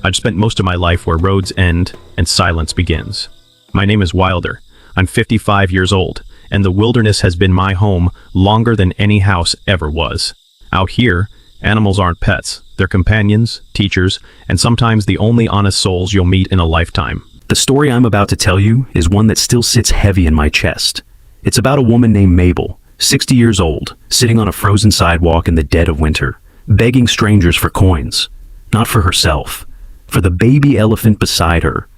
I'd spent most of my life where roads end and silence begins. My name is Wilder. I'm 55 years old, and the wilderness has been my home longer than any house ever was. Out here, animals aren't pets. They're companions, teachers, and sometimes the only honest souls you'll meet in a lifetime. The story I'm about to tell you is one that still sits heavy in my chest. It's about a woman named Mabel, 60 years old, sitting on a frozen sidewalk in the dead of winter, begging strangers for coins. Not for herself, for the baby elephant beside her,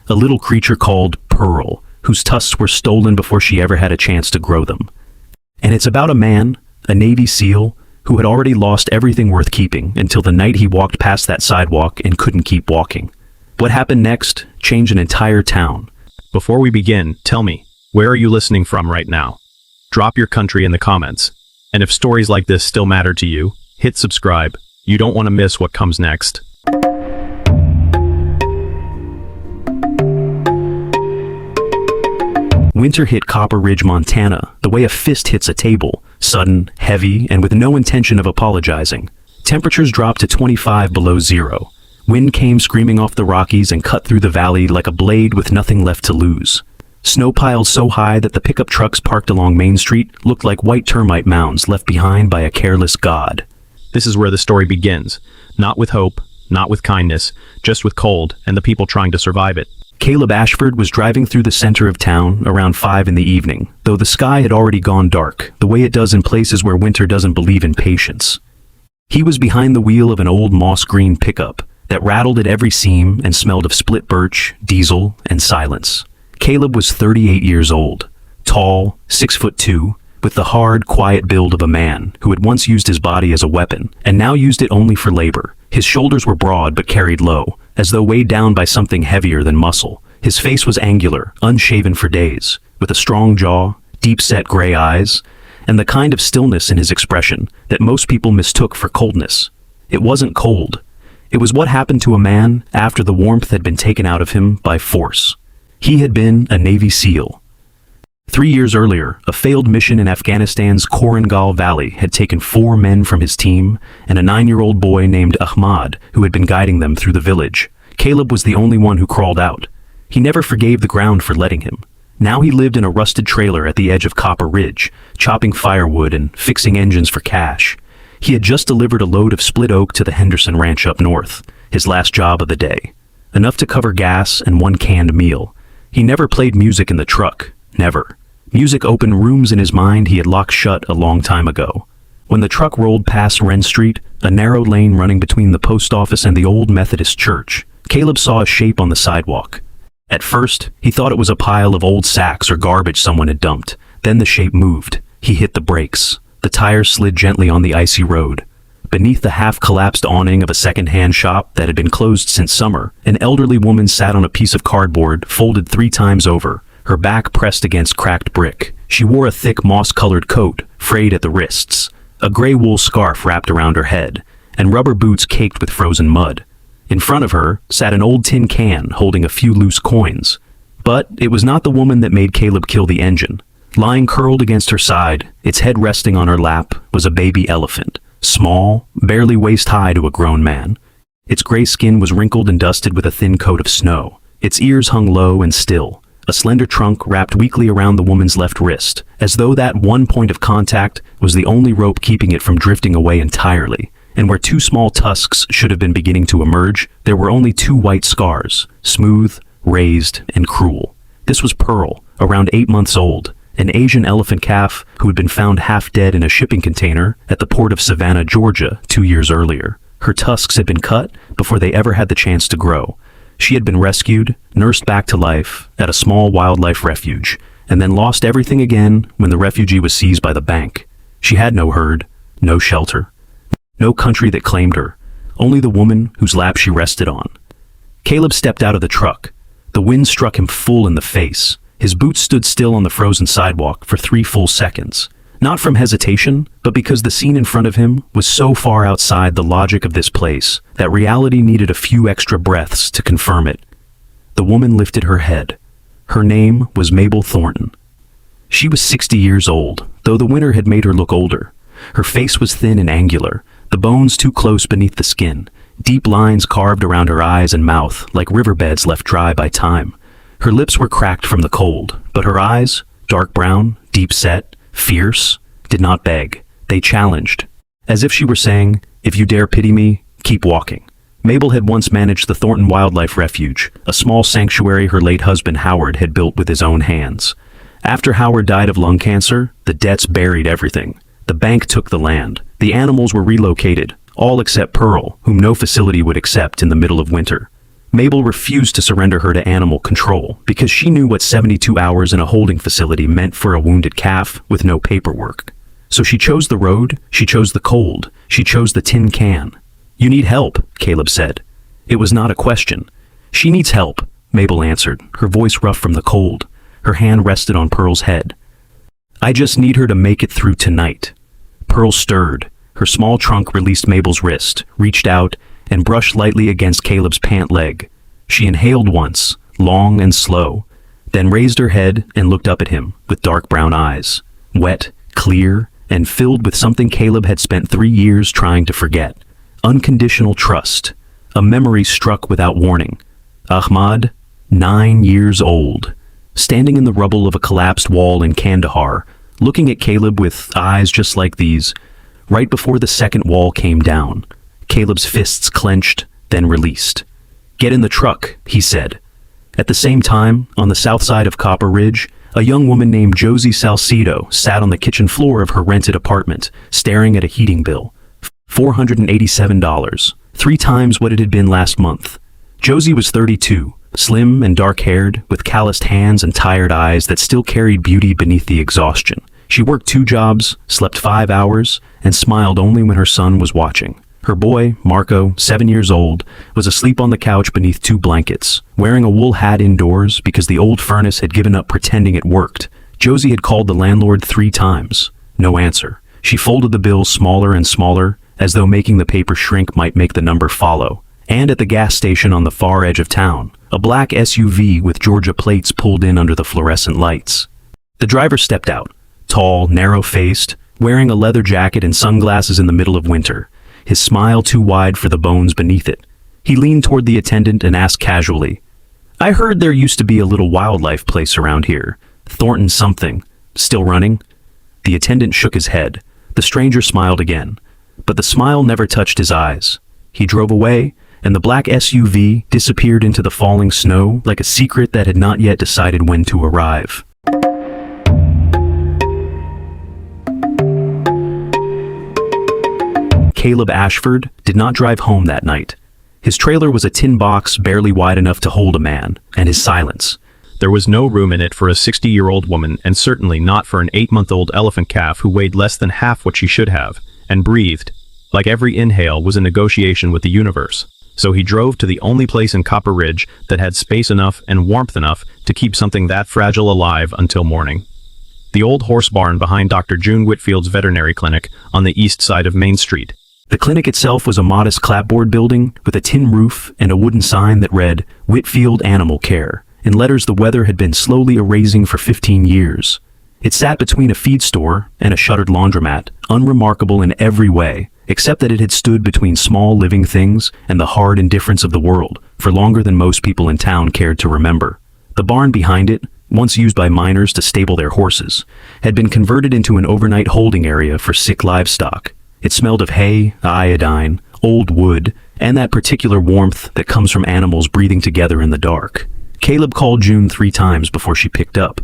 a little creature called Pearl, whose tusks were stolen before she ever had a chance to grow them. And it's about a man, a Navy SEAL, who had already lost everything worth keeping until the night he walked past that sidewalk and couldn't keep walking. What happened next changed an entire town. Before we begin, tell me, where are you listening from right now? Drop your country in the comments. And if stories like this still matter to you, hit subscribe. You don't want to miss what comes next. Winter hit Copper Ridge, Montana, the way a fist hits a table, sudden, heavy, and with no intention of apologizing. Temperatures dropped to 25 below zero. Wind came screaming off the Rockies and cut through the valley like a blade with nothing left to lose. Snow piled so high that the pickup trucks parked along Main Street looked like white termite mounds left behind by a careless god. This is where the story begins. Not with hope, not with kindness, just with cold and the people trying to survive it. Caleb Ashford was driving through the center of town around 5 in the evening, though the sky had already gone dark, the way it does in places where winter doesn't believe in patience. He was behind the wheel of an old moss-green pickup that rattled at every seam and smelled of split birch, diesel, and silence. Caleb was 38 years old, tall, 6'2", with the hard, quiet build of a man who had once used his body as a weapon and now used it only for labor. His shoulders were broad but carried low, as though weighed down by something heavier than muscle. His face was angular, unshaven for days, with a strong jaw, deep-set gray eyes, and the kind of stillness in his expression that most people mistook for coldness. It wasn't cold. It was what happened to a man after the warmth had been taken out of him by force. He had been a Navy SEAL. 3 years earlier, a failed mission in Afghanistan's Korangal Valley had taken 4 men from his team and a 9-year-old boy named Ahmad who had been guiding them through the village. Caleb was the only one who crawled out. He never forgave the ground for letting him. Now he lived in a rusted trailer at the edge of Copper Ridge, chopping firewood and fixing engines for cash. He had just delivered a load of split oak to the Henderson Ranch up north, his last job of the day. Enough to cover gas and 1 canned meal. He never played music in the truck. Never. Music opened rooms in his mind he had locked shut a long time ago. When the truck rolled past Wren Street, a narrow lane running between the post office and the old Methodist church, Caleb saw a shape on the sidewalk. At first, he thought it was a pile of old sacks or garbage someone had dumped. Then the shape moved. He hit the brakes. The tires slid gently on the icy road. Beneath the half-collapsed awning of a second-hand shop that had been closed since summer, an elderly woman sat on a piece of cardboard folded 3 times over, her back pressed against cracked brick. She wore a thick moss-colored coat, frayed at the wrists, a gray wool scarf wrapped around her head, and rubber boots caked with frozen mud. In front of her sat an old tin can holding a few loose coins. But it was not the woman that made Caleb kill the engine. Lying curled against her side, its head resting on her lap, was a baby elephant, small, barely waist-high to a grown man. Its gray skin was wrinkled and dusted with a thin coat of snow. Its ears hung low and still, a slender trunk wrapped weakly around the woman's left wrist, as though that one point of contact was the only rope keeping it from drifting away entirely. And where 2 small tusks should have been beginning to emerge, there were only 2 white scars, smooth, raised, and cruel. This was Pearl, around 8 months old, an Asian elephant calf who had been found half dead in a shipping container at the port of Savannah, Georgia, 2 years earlier. Her tusks had been cut before they ever had the chance to grow. She had been rescued, nursed back to life at a small wildlife refuge, and then lost everything again when the refugee was seized by the bank. She had no herd, no shelter, no country that claimed her, only the woman whose lap she rested on. Caleb stepped out of the truck. The wind struck him full in the face. His boots stood still on the frozen sidewalk for 3 full seconds. Not from hesitation, but because the scene in front of him was so far outside the logic of this place that reality needed a few extra breaths to confirm it. The woman lifted her head. Her name was Mabel Thornton. She was 60 years old, though the winter had made her look older. Her face was thin and angular, the bones too close beneath the skin, deep lines carved around her eyes and mouth like riverbeds left dry by time. Her lips were cracked from the cold, but her eyes, dark brown, deep-set, fierce, did not beg. They challenged, as if she were saying, "If you dare pity me, keep walking." Mabel had once managed the Thornton Wildlife Refuge, a small sanctuary her late husband Howard had built with his own hands. After Howard died of lung cancer, the debts buried everything. The bank took the land. The animals were relocated, all except Pearl, whom no facility would accept in the middle of winter. Mabel refused to surrender her to animal control because she knew what 72 hours in a holding facility meant for a wounded calf with no paperwork. So she chose the road, she chose the cold, she chose the tin can. "You need help," Caleb said. It was not a question. "She needs help," Mabel answered, her voice rough from the cold. Her hand rested on Pearl's head. "I just need her to make it through tonight." Pearl stirred. Her small trunk released Mabel's wrist, reached out, and brushed lightly against Caleb's pant leg. She inhaled once, long and slow, then raised her head and looked up at him with dark brown eyes, wet, clear, and filled with something Caleb had spent 3 years trying to forget. Unconditional trust. A memory struck without warning. Ahmad, 9 years old, standing in the rubble of a collapsed wall in Kandahar, looking at Caleb with eyes just like these, right before the second wall came down. Caleb's fists clenched, then released. "Get in the truck," he said. At the same time, on the south side of Copper Ridge, a young woman named Josie Salcido sat on the kitchen floor of her rented apartment, staring at a heating bill. $487, 3 times what it had been last month. Josie was 32, slim and dark-haired, with calloused hands and tired eyes that still carried beauty beneath the exhaustion. She worked 2 jobs, slept 5 hours, and smiled only when her son was watching. Her boy, Marco, 7 years old, was asleep on the couch beneath 2 blankets, wearing a wool hat indoors because the old furnace had given up pretending it worked. Josie had called the landlord 3 times. No answer. She folded the bill smaller and smaller, as though making the paper shrink might make the number follow. And at the gas station on the far edge of town, a black SUV with Georgia plates pulled in under the fluorescent lights. The driver stepped out, tall, narrow-faced, wearing a leather jacket and sunglasses in the middle of winter, his smile too wide for the bones beneath it. He leaned toward the attendant and asked casually, "I heard there used to be a little wildlife place around here. Thornton something. Still running?" The attendant shook his head. The stranger smiled again, but the smile never touched his eyes. He drove away, and the black SUV disappeared into the falling snow like a secret that had not yet decided when to arrive. Caleb Ashford did not drive home that night. His trailer was a tin box barely wide enough to hold a man, and his silence. There was no room in it for a 60-year-old woman, and certainly not for an 8-month-old elephant calf who weighed less than half what she should have, and breathed, like every inhale was a negotiation with the universe. So he drove to the only place in Copper Ridge that had space enough and warmth enough to keep something that fragile alive until morning. The old horse barn behind Dr. June Whitfield's veterinary clinic on the east side of Main Street. The clinic itself was a modest clapboard building with a tin roof and a wooden sign that read, "Whitfield Animal Care," in letters the weather had been slowly erasing for 15 years. It sat between a feed store and a shuttered laundromat, unremarkable in every way, except that it had stood between small living things and the hard indifference of the world for longer than most people in town cared to remember. The barn behind it, once used by miners to stable their horses, had been converted into an overnight holding area for sick livestock. It smelled of hay, iodine, old wood, and that particular warmth that comes from animals breathing together in the dark. Caleb called June 3 times before she picked up.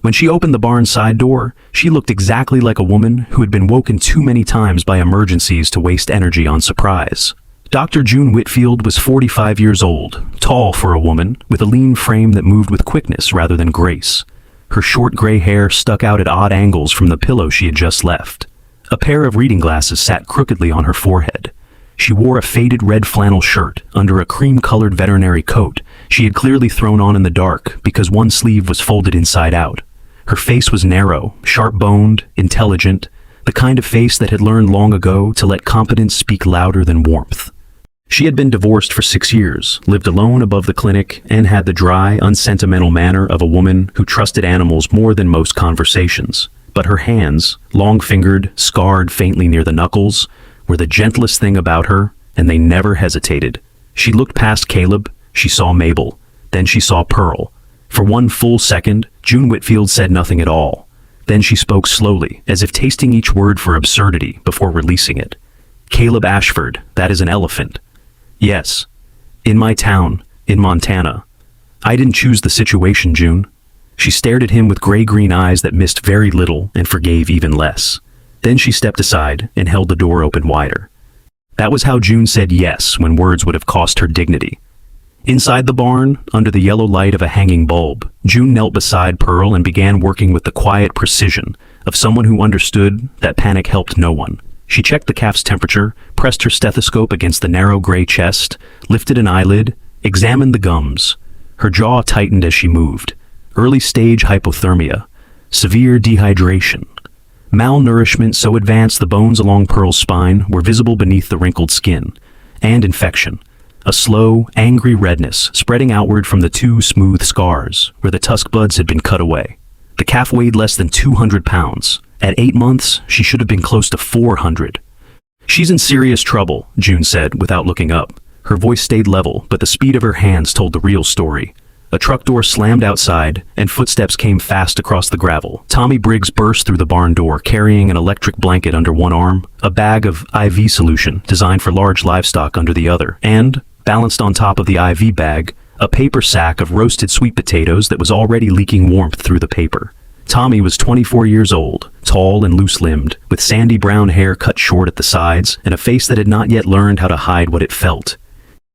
When she opened the barn side door, she looked exactly like a woman who had been woken too many times by emergencies to waste energy on surprise. Dr. June Whitfield was 45 years old, tall for a woman, with a lean frame that moved with quickness rather than grace. Her short gray hair stuck out at odd angles from the pillow she had just left. A pair of reading glasses sat crookedly on her forehead. She wore a faded red flannel shirt under a cream-colored veterinary coat she had clearly thrown on in the dark because one sleeve was folded inside out. Her face was narrow, sharp-boned, intelligent, the kind of face that had learned long ago to let competence speak louder than warmth. She had been divorced for 6 years, lived alone above the clinic, and had the dry, unsentimental manner of a woman who trusted animals more than most conversations. But her hands, long-fingered, scarred faintly near the knuckles, were the gentlest thing about her, and they never hesitated. She looked past Caleb, she saw Mabel, then she saw Pearl. For one full second, June Whitfield said nothing at all. Then she spoke slowly, as if tasting each word for absurdity before releasing it. Caleb Ashford, that is an elephant. Yes. In my town, in Montana. I didn't choose the situation, June. She stared at him with gray-green eyes that missed very little and forgave even less. Then she stepped aside and held the door open wider. That was how June said yes when words would have cost her dignity. Inside the barn, under the yellow light of a hanging bulb, June knelt beside Pearl and began working with the quiet precision of someone who understood that panic helped no one. She checked the calf's temperature, pressed her stethoscope against the narrow gray chest, lifted an eyelid, examined the gums. Her jaw tightened as she moved. Early-stage hypothermia, severe dehydration, malnourishment so advanced the bones along Pearl's spine were visible beneath the wrinkled skin, and infection. A slow, angry redness spreading outward from the two smooth scars where the tusk buds had been cut away. The calf weighed less than 200 pounds. At 8 months, she should have been close to 400. She's in serious trouble, June said without looking up. Her voice stayed level, but the speed of her hands told the real story. A truck door slammed outside, and footsteps came fast across the gravel. Tommy Briggs burst through the barn door, carrying an electric blanket under one arm, a bag of IV solution designed for large livestock under the other, and, balanced on top of the IV bag, a paper sack of roasted sweet potatoes that was already leaking warmth through the paper. Tommy was 24 years old, tall and loose-limbed, with sandy brown hair cut short at the sides, and a face that had not yet learned how to hide what it felt.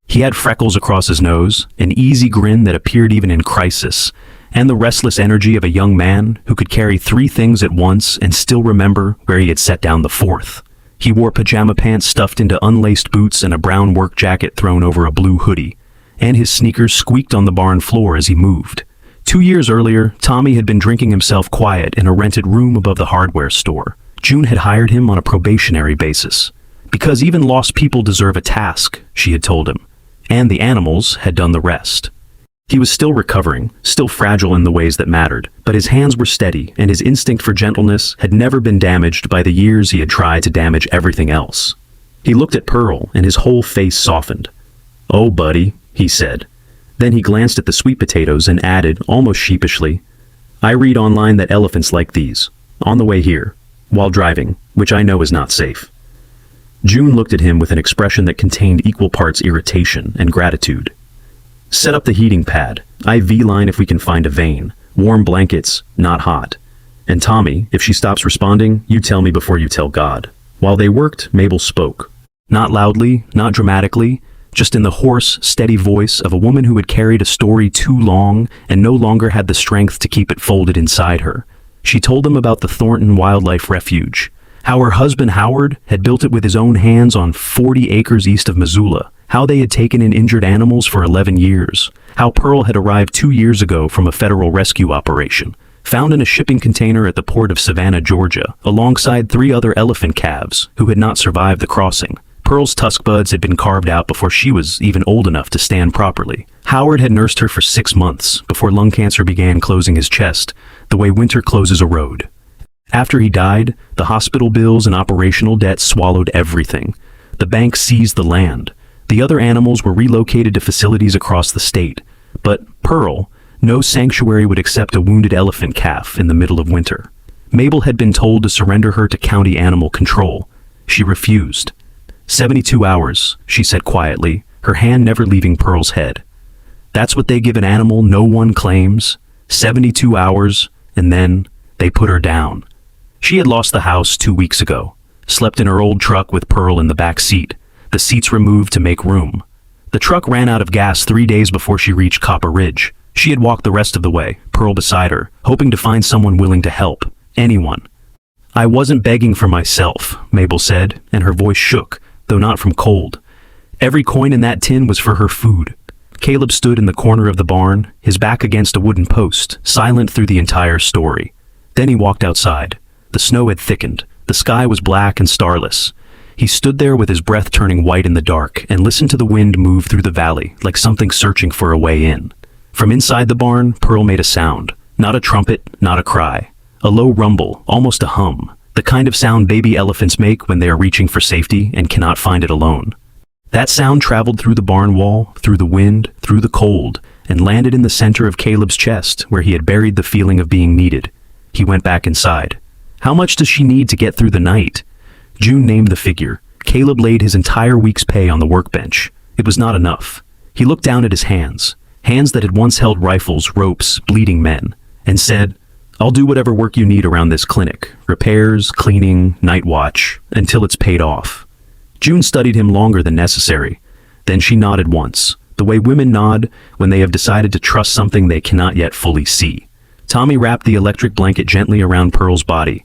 He had freckles across his nose, an easy grin that appeared even in crisis, and the restless energy of a young man who could carry 3 things at once and still remember where he had set down the 4th. He wore pajama pants stuffed into unlaced boots and a brown work jacket thrown over a blue hoodie, and his sneakers squeaked on the barn floor as he moved. 2 years earlier, Tommy had been drinking himself quiet in a rented room above the hardware store. June had hired him on a probationary basis. Because even lost people deserve a task, she had told him, and the animals had done the rest. He was still recovering, still fragile in the ways that mattered, but his hands were steady, and his instinct for gentleness had never been damaged by the years he had tried to damage everything else. He looked at Pearl, and his whole face softened. "Oh, buddy," he said. Then he glanced at the sweet potatoes and added, almost sheepishly, "I read online that elephants like these, on the way here, while driving, which I know is not safe." June looked at him with an expression that contained equal parts irritation and gratitude. "Set up the heating pad. IV line if we can find a vein. Warm blankets, not hot. And Tommy, if she stops responding, you tell me before you tell God." While they worked, Mabel spoke. Not loudly, not dramatically, just in the hoarse, steady voice of a woman who had carried a story too long and no longer had the strength to keep it folded inside her. She told them about the Thornton Wildlife Refuge, how her husband Howard had built it with his own hands on 40 acres east of Missoula, how they had taken in injured animals for 11 years, how Pearl had arrived 2 years ago from a federal rescue operation, found in a shipping container at the port of Savannah, Georgia, alongside 3 other elephant calves who had not survived the crossing. Pearl's tusk buds had been carved out before she was even old enough to stand properly. Howard had nursed her for 6 months before lung cancer began closing his chest, the way winter closes a road. After he died, the hospital bills and operational debt swallowed everything. The bank seized the land. The other animals were relocated to facilities across the state. But Pearl, no sanctuary would accept a wounded elephant calf in the middle of winter. Mabel had been told to surrender her to county animal control. She refused. 72 hours, she said quietly, her hand never leaving Pearl's head. That's what they give an animal no one claims. 72 hours, and then they put her down. She had lost the house 2 weeks ago, slept in her old truck with Pearl in the back seat, the seats removed to make room. The truck ran out of gas 3 days before she reached Copper Ridge. She had walked the rest of the way, Pearl beside her, hoping to find someone willing to help. Anyone. "I wasn't begging for myself," Mabel said, and her voice shook, though not from cold. Every coin in that tin was for her food. Caleb stood in the corner of the barn, his back against a wooden post, silent through the entire story. Then he walked outside. The snow had thickened. The sky was black and starless. He stood there with his breath turning white in the dark and listened to the wind move through the valley like something searching for a way in. From inside the barn, Pearl made a sound. Not a trumpet, not a cry. A low rumble, almost a hum. The kind of sound baby elephants make when they are reaching for safety and cannot find it alone. That sound traveled through the barn wall, through the wind, through the cold, and landed in the center of Caleb's chest, where he had buried the feeling of being needed. He went back inside. How much does she need to get through the night? June named the figure. Caleb laid his entire week's pay on the workbench. It was not enough. He looked down at his hands that had once held rifles, ropes, bleeding men, and said, "I'll do whatever work you need around this clinic. Repairs, cleaning, night watch, until it's paid off." June studied him longer than necessary. Then she nodded once, the way women nod when they have decided to trust something they cannot yet fully see. Tommy wrapped the electric blanket gently around Pearl's body.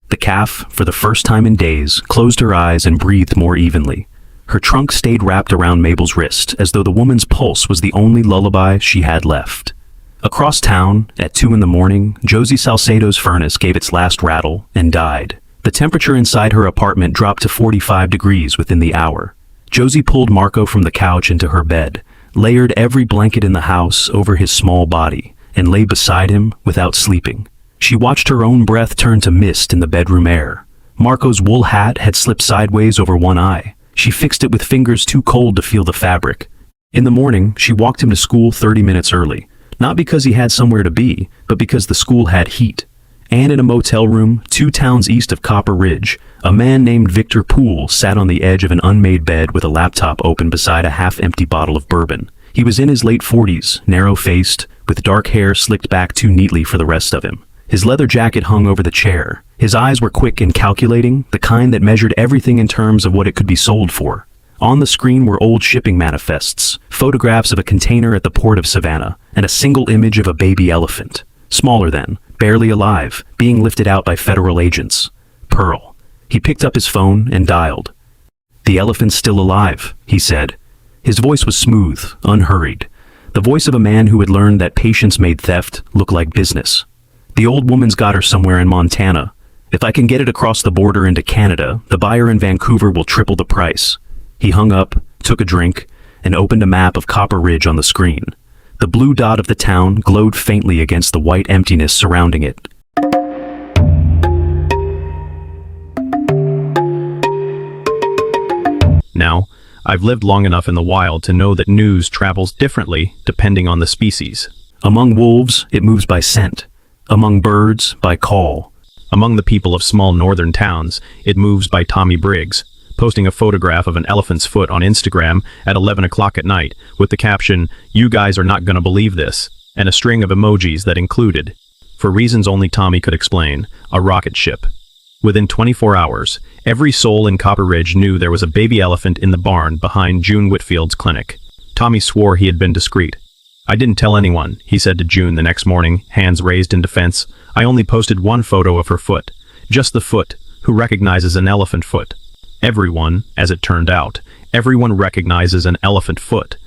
The calf, for the first time in days, closed her eyes and breathed more evenly. Her trunk stayed wrapped around Mabel's wrist, as though the woman's pulse was the only lullaby she had left. Across town, at 2 in the morning, Josie Salcedo's furnace gave its last rattle and died. The temperature inside her apartment dropped to 45 degrees within the hour. Josie pulled Marco from the couch into her bed, layered every blanket in the house over his small body, and lay beside him without sleeping. She watched her own breath turn to mist in the bedroom air. Marco's wool hat had slipped sideways over one eye. She fixed it with fingers too cold to feel the fabric. In the morning, she walked him to school 30 minutes early, not because he had somewhere to be, but because the school had heat. And in a motel room 2 towns east of Copper Ridge, a man named Victor Poole sat on the edge of an unmade bed with a laptop open beside a half-empty bottle of bourbon. He was in his late 40s, narrow-faced, with dark hair slicked back too neatly for the rest of him. His leather jacket hung over the chair. His eyes were quick and calculating, the kind that measured everything in terms of what it could be sold for. On the screen were old shipping manifests, photographs of a container at the port of Savannah, and a single image of a baby elephant. Smaller then, barely alive, being lifted out by federal agents. Pearl. He picked up his phone and dialed. "The elephant's still alive," he said. His voice was smooth, unhurried. The voice of a man who had learned that patience made theft look like business. "The old woman's got her somewhere in Montana. If I can get it across the border into Canada, the buyer in Vancouver will triple the price." He hung up, took a drink, and opened a map of Copper Ridge on the screen. The blue dot of the town glowed faintly against the white emptiness surrounding it. Now, I've lived long enough in the wild to know that news travels differently depending on the species. Among wolves, it moves by scent. Among birds, by call. Among the people of small northern towns, it moves by Tommy Briggs, posting a photograph of an elephant's foot on Instagram at 11 o'clock at night with the caption, "You guys are not gonna believe this," and a string of emojis that included, for reasons only Tommy could explain, a rocket ship. Within 24 hours, every soul in Copper Ridge knew there was a baby elephant in the barn behind June Whitfield's clinic. Tommy swore he had been discreet. "I didn't tell anyone," he said to June the next morning, hands raised in defense. "I only posted one photo of her foot. Just the foot. Who recognizes an elephant foot?" Everyone, as it turned out, everyone recognizes an elephant foot.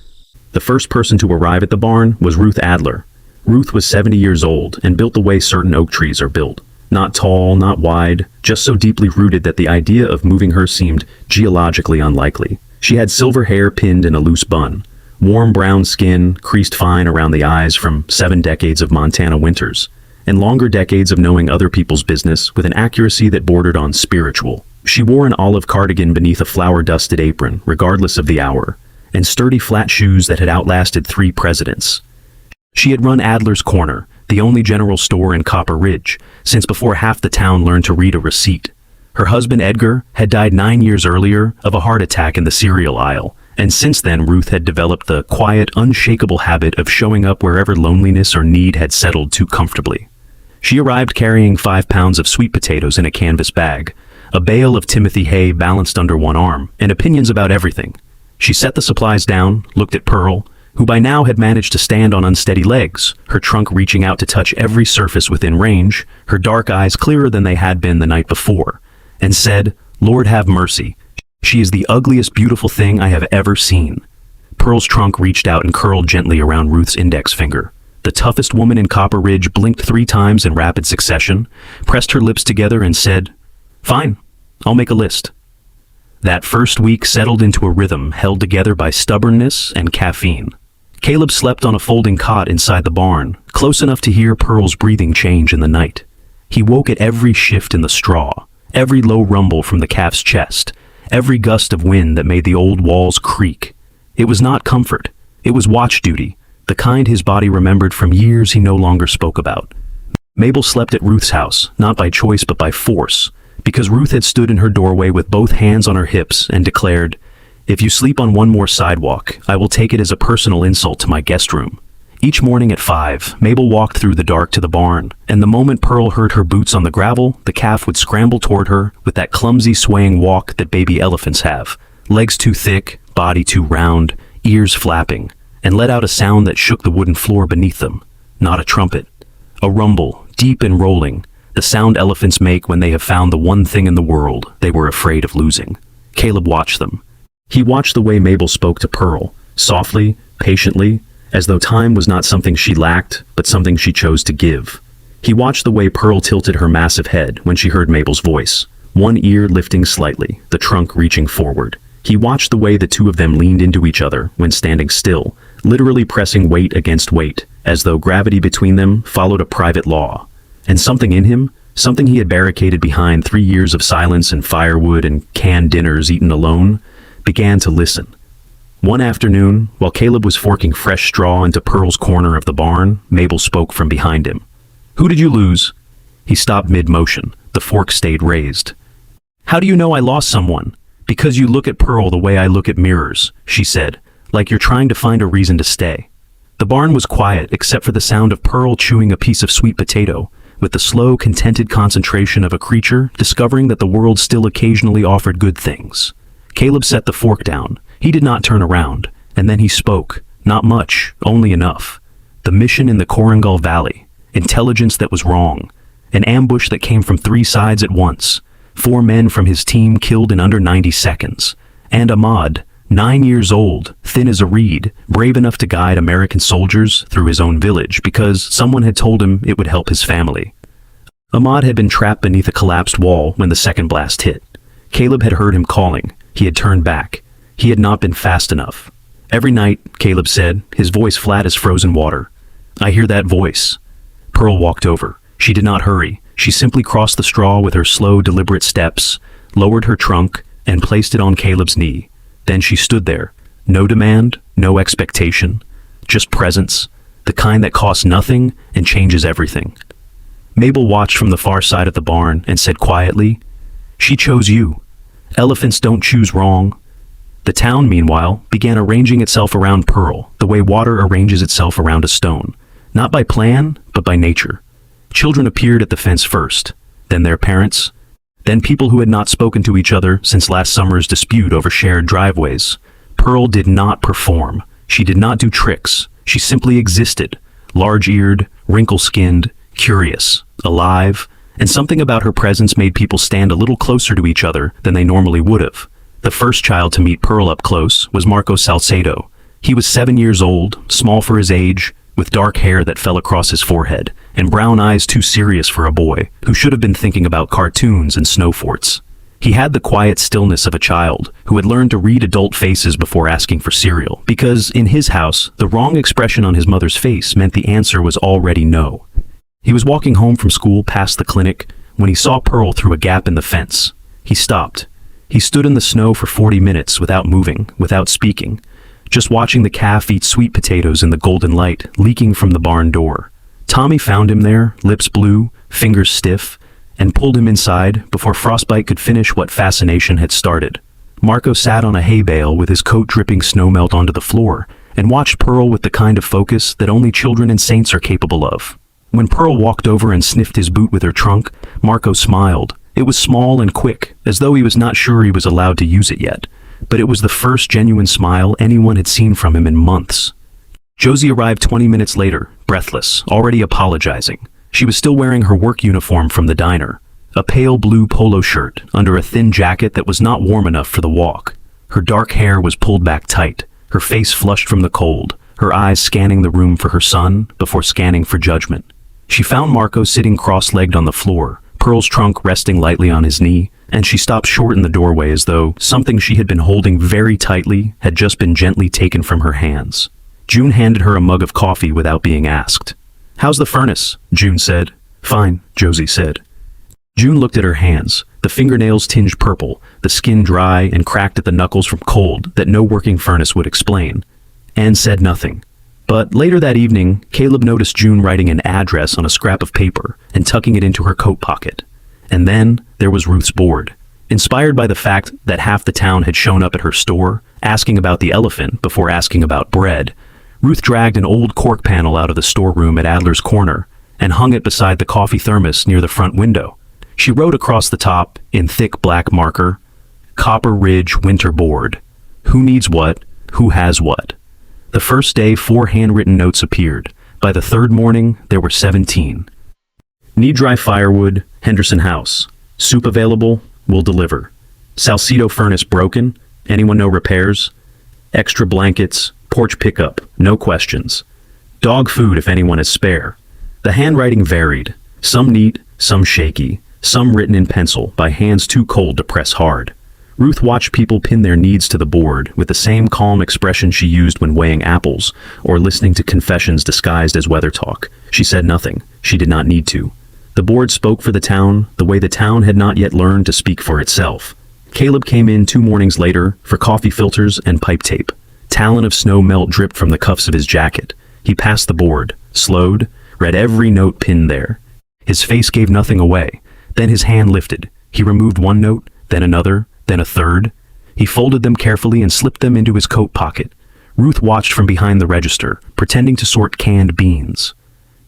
The first person to arrive at the barn was Ruth Adler. Ruth was 70 years old and built the way certain oak trees are built. Not tall, not wide, just so deeply rooted that the idea of moving her seemed geologically unlikely. She had silver hair pinned in a loose bun. Warm brown skin, creased fine around the eyes from 7 decades of Montana winters, and longer decades of knowing other people's business with an accuracy that bordered on spiritual. She wore an olive cardigan beneath a flour-dusted apron, regardless of the hour, and sturdy flat shoes that had outlasted 3 presidents. She had run Adler's Corner, the only general store in Copper Ridge, since before half the town learned to read a receipt. Her husband Edgar had died 9 years earlier of a heart attack in the cereal aisle, and since then Ruth had developed the quiet, unshakable habit of showing up wherever loneliness or need had settled too comfortably. She arrived carrying 5 pounds of sweet potatoes in a canvas bag, a bale of Timothy hay balanced under one arm, and opinions about everything. She set the supplies down, looked at Pearl, who by now had managed to stand on unsteady legs, her trunk reaching out to touch every surface within range, her dark eyes clearer than they had been the night before, and said, "Lord have mercy. She is the ugliest beautiful thing I have ever seen." Pearl's trunk reached out and curled gently around Ruth's index finger. The toughest woman in Copper Ridge blinked 3 times in rapid succession, pressed her lips together and said, "Fine, I'll make a list." That first week settled into a rhythm held together by stubbornness and caffeine. Caleb slept on a folding cot inside the barn, close enough to hear Pearl's breathing change in the night. He woke at every shift in the straw, every low rumble from the calf's chest, every gust of wind that made the old walls creak. It was not comfort. It was watch duty, the kind his body remembered from years he no longer spoke about. Mabel slept at Ruth's house, not by choice but by force, because Ruth had stood in her doorway with both hands on her hips and declared, "If you sleep on one more sidewalk, I will take it as a personal insult to my guest room." Each morning at 5, Mabel walked through the dark to the barn, and the moment Pearl heard her boots on the gravel, the calf would scramble toward her with that clumsy swaying walk that baby elephants have, legs too thick, body too round, ears flapping, and let out a sound that shook the wooden floor beneath them. Not a trumpet. A rumble, deep and rolling, the sound elephants make when they have found the one thing in the world they were afraid of losing. Caleb watched them. He watched the way Mabel spoke to Pearl, softly, patiently, as though time was not something she lacked, but something she chose to give. He watched the way Pearl tilted her massive head when she heard Mabel's voice, one ear lifting slightly, the trunk reaching forward. He watched the way the two of them leaned into each other when standing still, literally pressing weight against weight, as though gravity between them followed a private law. And something in him, something he had barricaded behind 3 years of silence and firewood and canned dinners eaten alone, began to listen. One afternoon, while Caleb was forking fresh straw into Pearl's corner of the barn, Mabel spoke from behind him. "Who did you lose?" He stopped mid-motion. The fork stayed raised. "How do you know I lost someone?" "Because you look at Pearl the way I look at mirrors," she said, "like you're trying to find a reason to stay." The barn was quiet except for the sound of Pearl chewing a piece of sweet potato, with the slow, contented concentration of a creature discovering that the world still occasionally offered good things. Caleb set the fork down. He did not turn around, and then he spoke. Not much, only enough. The mission in the Korangal Valley, intelligence that was wrong, an ambush that came from 3 sides at once, 4 men from his team killed in under 90 seconds, and Ahmad, 9 years old, thin as a reed, brave enough to guide American soldiers through his own village because someone had told him it would help his family. Ahmad had been trapped beneath a collapsed wall when the second blast hit. Caleb had heard him calling. He had turned back. He had not been fast enough. Every night, Caleb said, his voice flat as frozen water, "I hear that voice." Pearl walked over. She did not hurry. She simply crossed the straw with her slow, deliberate steps, lowered her trunk, and placed it on Caleb's knee. Then she stood there. No demand, no expectation, just presence, the kind that costs nothing and changes everything. Mabel watched from the far side of the barn and said quietly, "She chose you. Elephants don't choose wrong." The town, meanwhile, began arranging itself around Pearl, the way water arranges itself around a stone, not by plan, but by nature. Children appeared at the fence first, then their parents, then people who had not spoken to each other since last summer's dispute over shared driveways. Pearl did not perform. She did not do tricks. She simply existed, large-eared, wrinkle-skinned, curious, alive, and something about her presence made people stand a little closer to each other than they normally would have. The first child to meet Pearl up close was Marco Salcedo. He was 7 years old, small for his age, with dark hair that fell across his forehead, and brown eyes too serious for a boy who should have been thinking about cartoons and snow forts. He had the quiet stillness of a child who had learned to read adult faces before asking for cereal, because in his house, the wrong expression on his mother's face meant the answer was already no. He was walking home from school past the clinic when he saw Pearl through a gap in the fence. He stopped. He stood in the snow for 40 minutes without moving, without speaking, just watching the calf eat sweet potatoes in the golden light leaking from the barn door. Tommy found him there, lips blue, fingers stiff, and pulled him inside before Frostbite could finish what fascination had started. Marco sat on a hay bale with his coat dripping snowmelt onto the floor and watched Pearl with the kind of focus that only children and saints are capable of. When Pearl walked over and sniffed his boot with her trunk, Marco smiled. It was small and quick, as though he was not sure he was allowed to use it yet, but it was the first genuine smile anyone had seen from him in months. Josie arrived 20 minutes later, breathless, already apologizing. She was still wearing her work uniform from the diner, a pale blue polo shirt under a thin jacket that was not warm enough for the walk. Her dark hair was pulled back tight, her face flushed from the cold, her eyes scanning the room for her son before scanning for judgment. She found Marco sitting cross-legged on the floor, Pearl's trunk resting lightly on his knee, and she stopped short in the doorway as though something she had been holding very tightly had just been gently taken from her hands. June handed her a mug of coffee without being asked. "How's the furnace?" June said. "Fine," Josie said. June looked at her hands, the fingernails tinged purple, the skin dry and cracked at the knuckles from cold that no working furnace would explain, and said nothing. But later that evening, Caleb noticed June writing an address on a scrap of paper and tucking it into her coat pocket. And then there was Ruth's board. Inspired by the fact that half the town had shown up at her store, asking about the elephant before asking about bread, Ruth dragged an old cork panel out of the storeroom at Adler's Corner and hung it beside the coffee thermos near the front window. She wrote across the top, in thick black marker, "Copper Ridge Winter Board. Who needs what? Who has what?" The first day, 4 handwritten notes appeared. By the third morning, there were 17. Need dry firewood, Henderson House. Soup available, will deliver. Salcedo furnace broken, anyone know repairs? Extra blankets, porch pickup, no questions. Dog food if anyone is spare. The handwriting varied, some neat, some shaky, some written in pencil by hands too cold to press hard. Ruth watched people pin their needs to the board with the same calm expression she used when weighing apples or listening to confessions disguised as weather talk. She said nothing. She did not need to. The board spoke for the town the way the town had not yet learned to speak for itself. Caleb came in 2 mornings later for coffee filters and pipe tape. Talon of snow melt dripped from the cuffs of his jacket. He passed the board, slowed, read every note pinned there. His face gave nothing away. Then his hand lifted. He removed 1 note, then another, then a third. He folded them carefully and slipped them into his coat pocket. Ruth watched from behind the register, pretending to sort canned beans.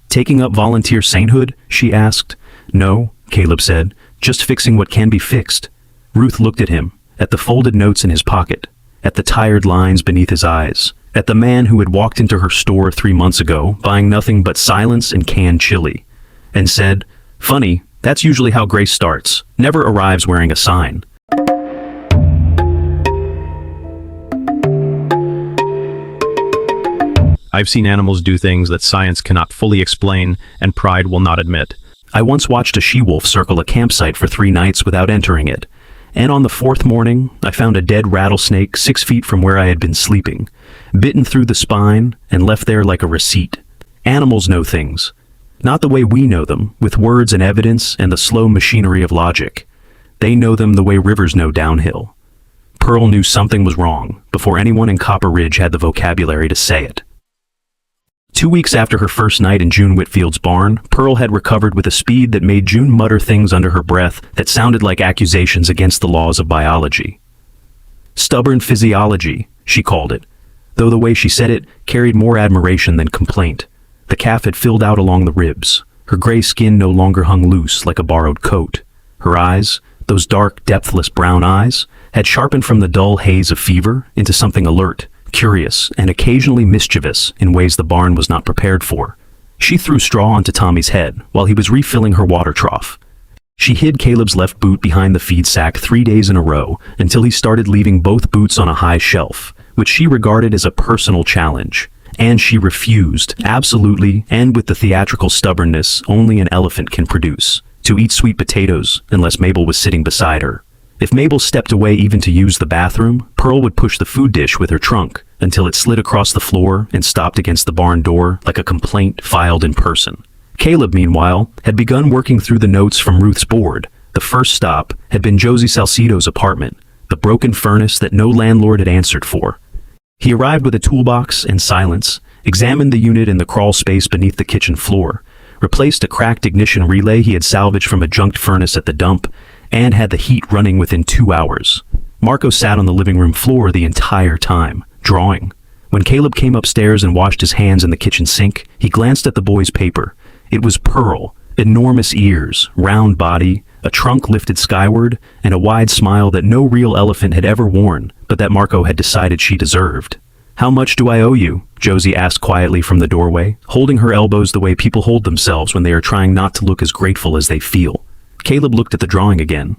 "Taking up volunteer sainthood?" she asked. "No," Caleb said, "just fixing what can be fixed." Ruth looked at him, at the folded notes in his pocket, at the tired lines beneath his eyes, at the man who had walked into her store 3 months ago, buying nothing but silence and canned chili, and said, "Funny, that's usually how grace starts, never arrives wearing a sign." I've seen animals do things that science cannot fully explain and pride will not admit. I once watched a she-wolf circle a campsite for 3 nights without entering it, and on the 4th morning, I found a dead rattlesnake 6 feet from where I had been sleeping, bitten through the spine and left there like a receipt. Animals know things, not the way we know them, with words and evidence and the slow machinery of logic. They know them the way rivers know downhill. Pearl knew something was wrong before anyone in Copper Ridge had the vocabulary to say it. 2 weeks after her first night in June Whitfield's barn, Pearl had recovered with a speed that made June mutter things under her breath that sounded like accusations against the laws of biology. Stubborn physiology, she called it, though the way she said it carried more admiration than complaint. The calf had filled out along the ribs. Her gray skin no longer hung loose like a borrowed coat. Her eyes, those dark, depthless brown eyes, had sharpened from the dull haze of fever into something alert, curious, and occasionally mischievous in ways the barn was not prepared for. She threw straw onto Tommy's head while he was refilling her water trough. She hid Caleb's left boot behind the feed sack 3 days in a row until he started leaving both boots on a high shelf, which she regarded as a personal challenge. And she refused, absolutely, and with the theatrical stubbornness only an elephant can produce, to eat sweet potatoes unless Mabel was sitting beside her. If Mabel stepped away even to use the bathroom, Pearl would push the food dish with her trunk until it slid across the floor and stopped against the barn door like a complaint filed in person. Caleb, meanwhile, had begun working through the notes from Ruth's board. The first stop had been Josie Salcedo's apartment, the broken furnace that no landlord had answered for. He arrived with a toolbox and silence, examined the unit in the crawl space beneath the kitchen floor, replaced a cracked ignition relay he had salvaged from a junked furnace at the dump, and had the heat running within 2 hours. Marco sat on the living room floor the entire time, drawing. When Caleb came upstairs and washed his hands in the kitchen sink, he glanced at the boy's paper. It was Pearl, enormous ears, round body, a trunk lifted skyward, and a wide smile that no real elephant had ever worn, but that Marco had decided she deserved. "How much do I owe you?" Josie asked quietly from the doorway, holding her elbows the way people hold themselves when they are trying not to look as grateful as they feel. Caleb looked at the drawing again.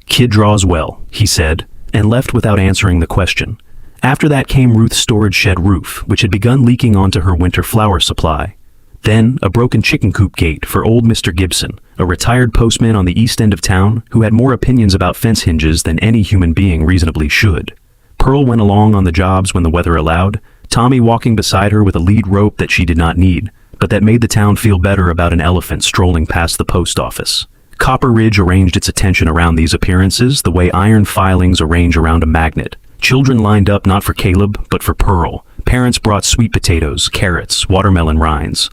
"Kid draws well," he said, and left without answering the question. After that came Ruth's storage shed roof, which had begun leaking onto her winter flour supply. Then a broken chicken coop gate for old Mr. Gibson, a retired postman on the east end of town who had more opinions about fence hinges than any human being reasonably should. Pearl went along on the jobs when the weather allowed, Tommy walking beside her with a lead rope that she did not need, but that made the town feel better about an elephant strolling past the post office. Copper Ridge arranged its attention around these appearances the way iron filings arrange around a magnet. Children lined up not for Caleb, but for Pearl. Parents brought sweet potatoes, carrots, watermelon rinds.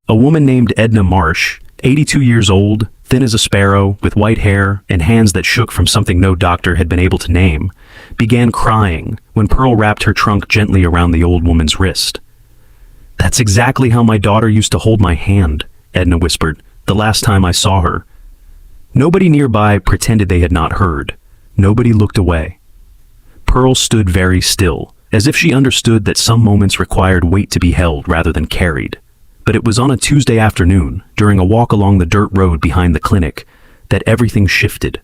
A woman named Edna Marsh, 82 years old, thin as a sparrow, with white hair and hands that shook from something no doctor had been able to name, began crying when Pearl wrapped her trunk gently around the old woman's wrist. "That's exactly how my daughter used to hold my hand," Edna whispered, "the last time I saw her." Nobody nearby pretended they had not heard. Nobody looked away. Pearl stood very still, as if she understood that some moments required weight to be held rather than carried. But it was on a Tuesday afternoon, during a walk along the dirt road behind the clinic, that everything shifted.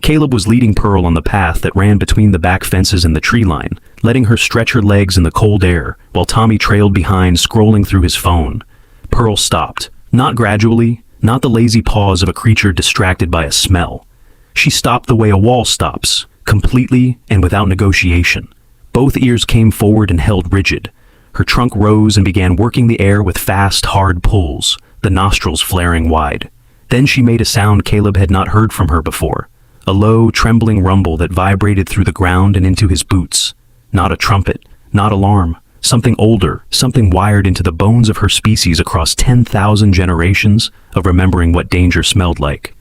Caleb was leading Pearl on the path that ran between the back fences and the tree line, letting her stretch her legs in the cold air, while Tommy trailed behind, scrolling through his phone. Pearl stopped, not gradually, not the lazy pause of a creature distracted by a smell. She stopped the way a wall stops, completely and without negotiation. Both ears came forward and held rigid. Her trunk rose and began working the air with fast, hard pulls, the nostrils flaring wide. Then she made a sound Caleb had not heard from her before, a low, trembling rumble that vibrated through the ground and into his boots. Not a trumpet, not alarm, something older, something wired into the bones of her species across 10,000 generations of remembering what danger smelled like.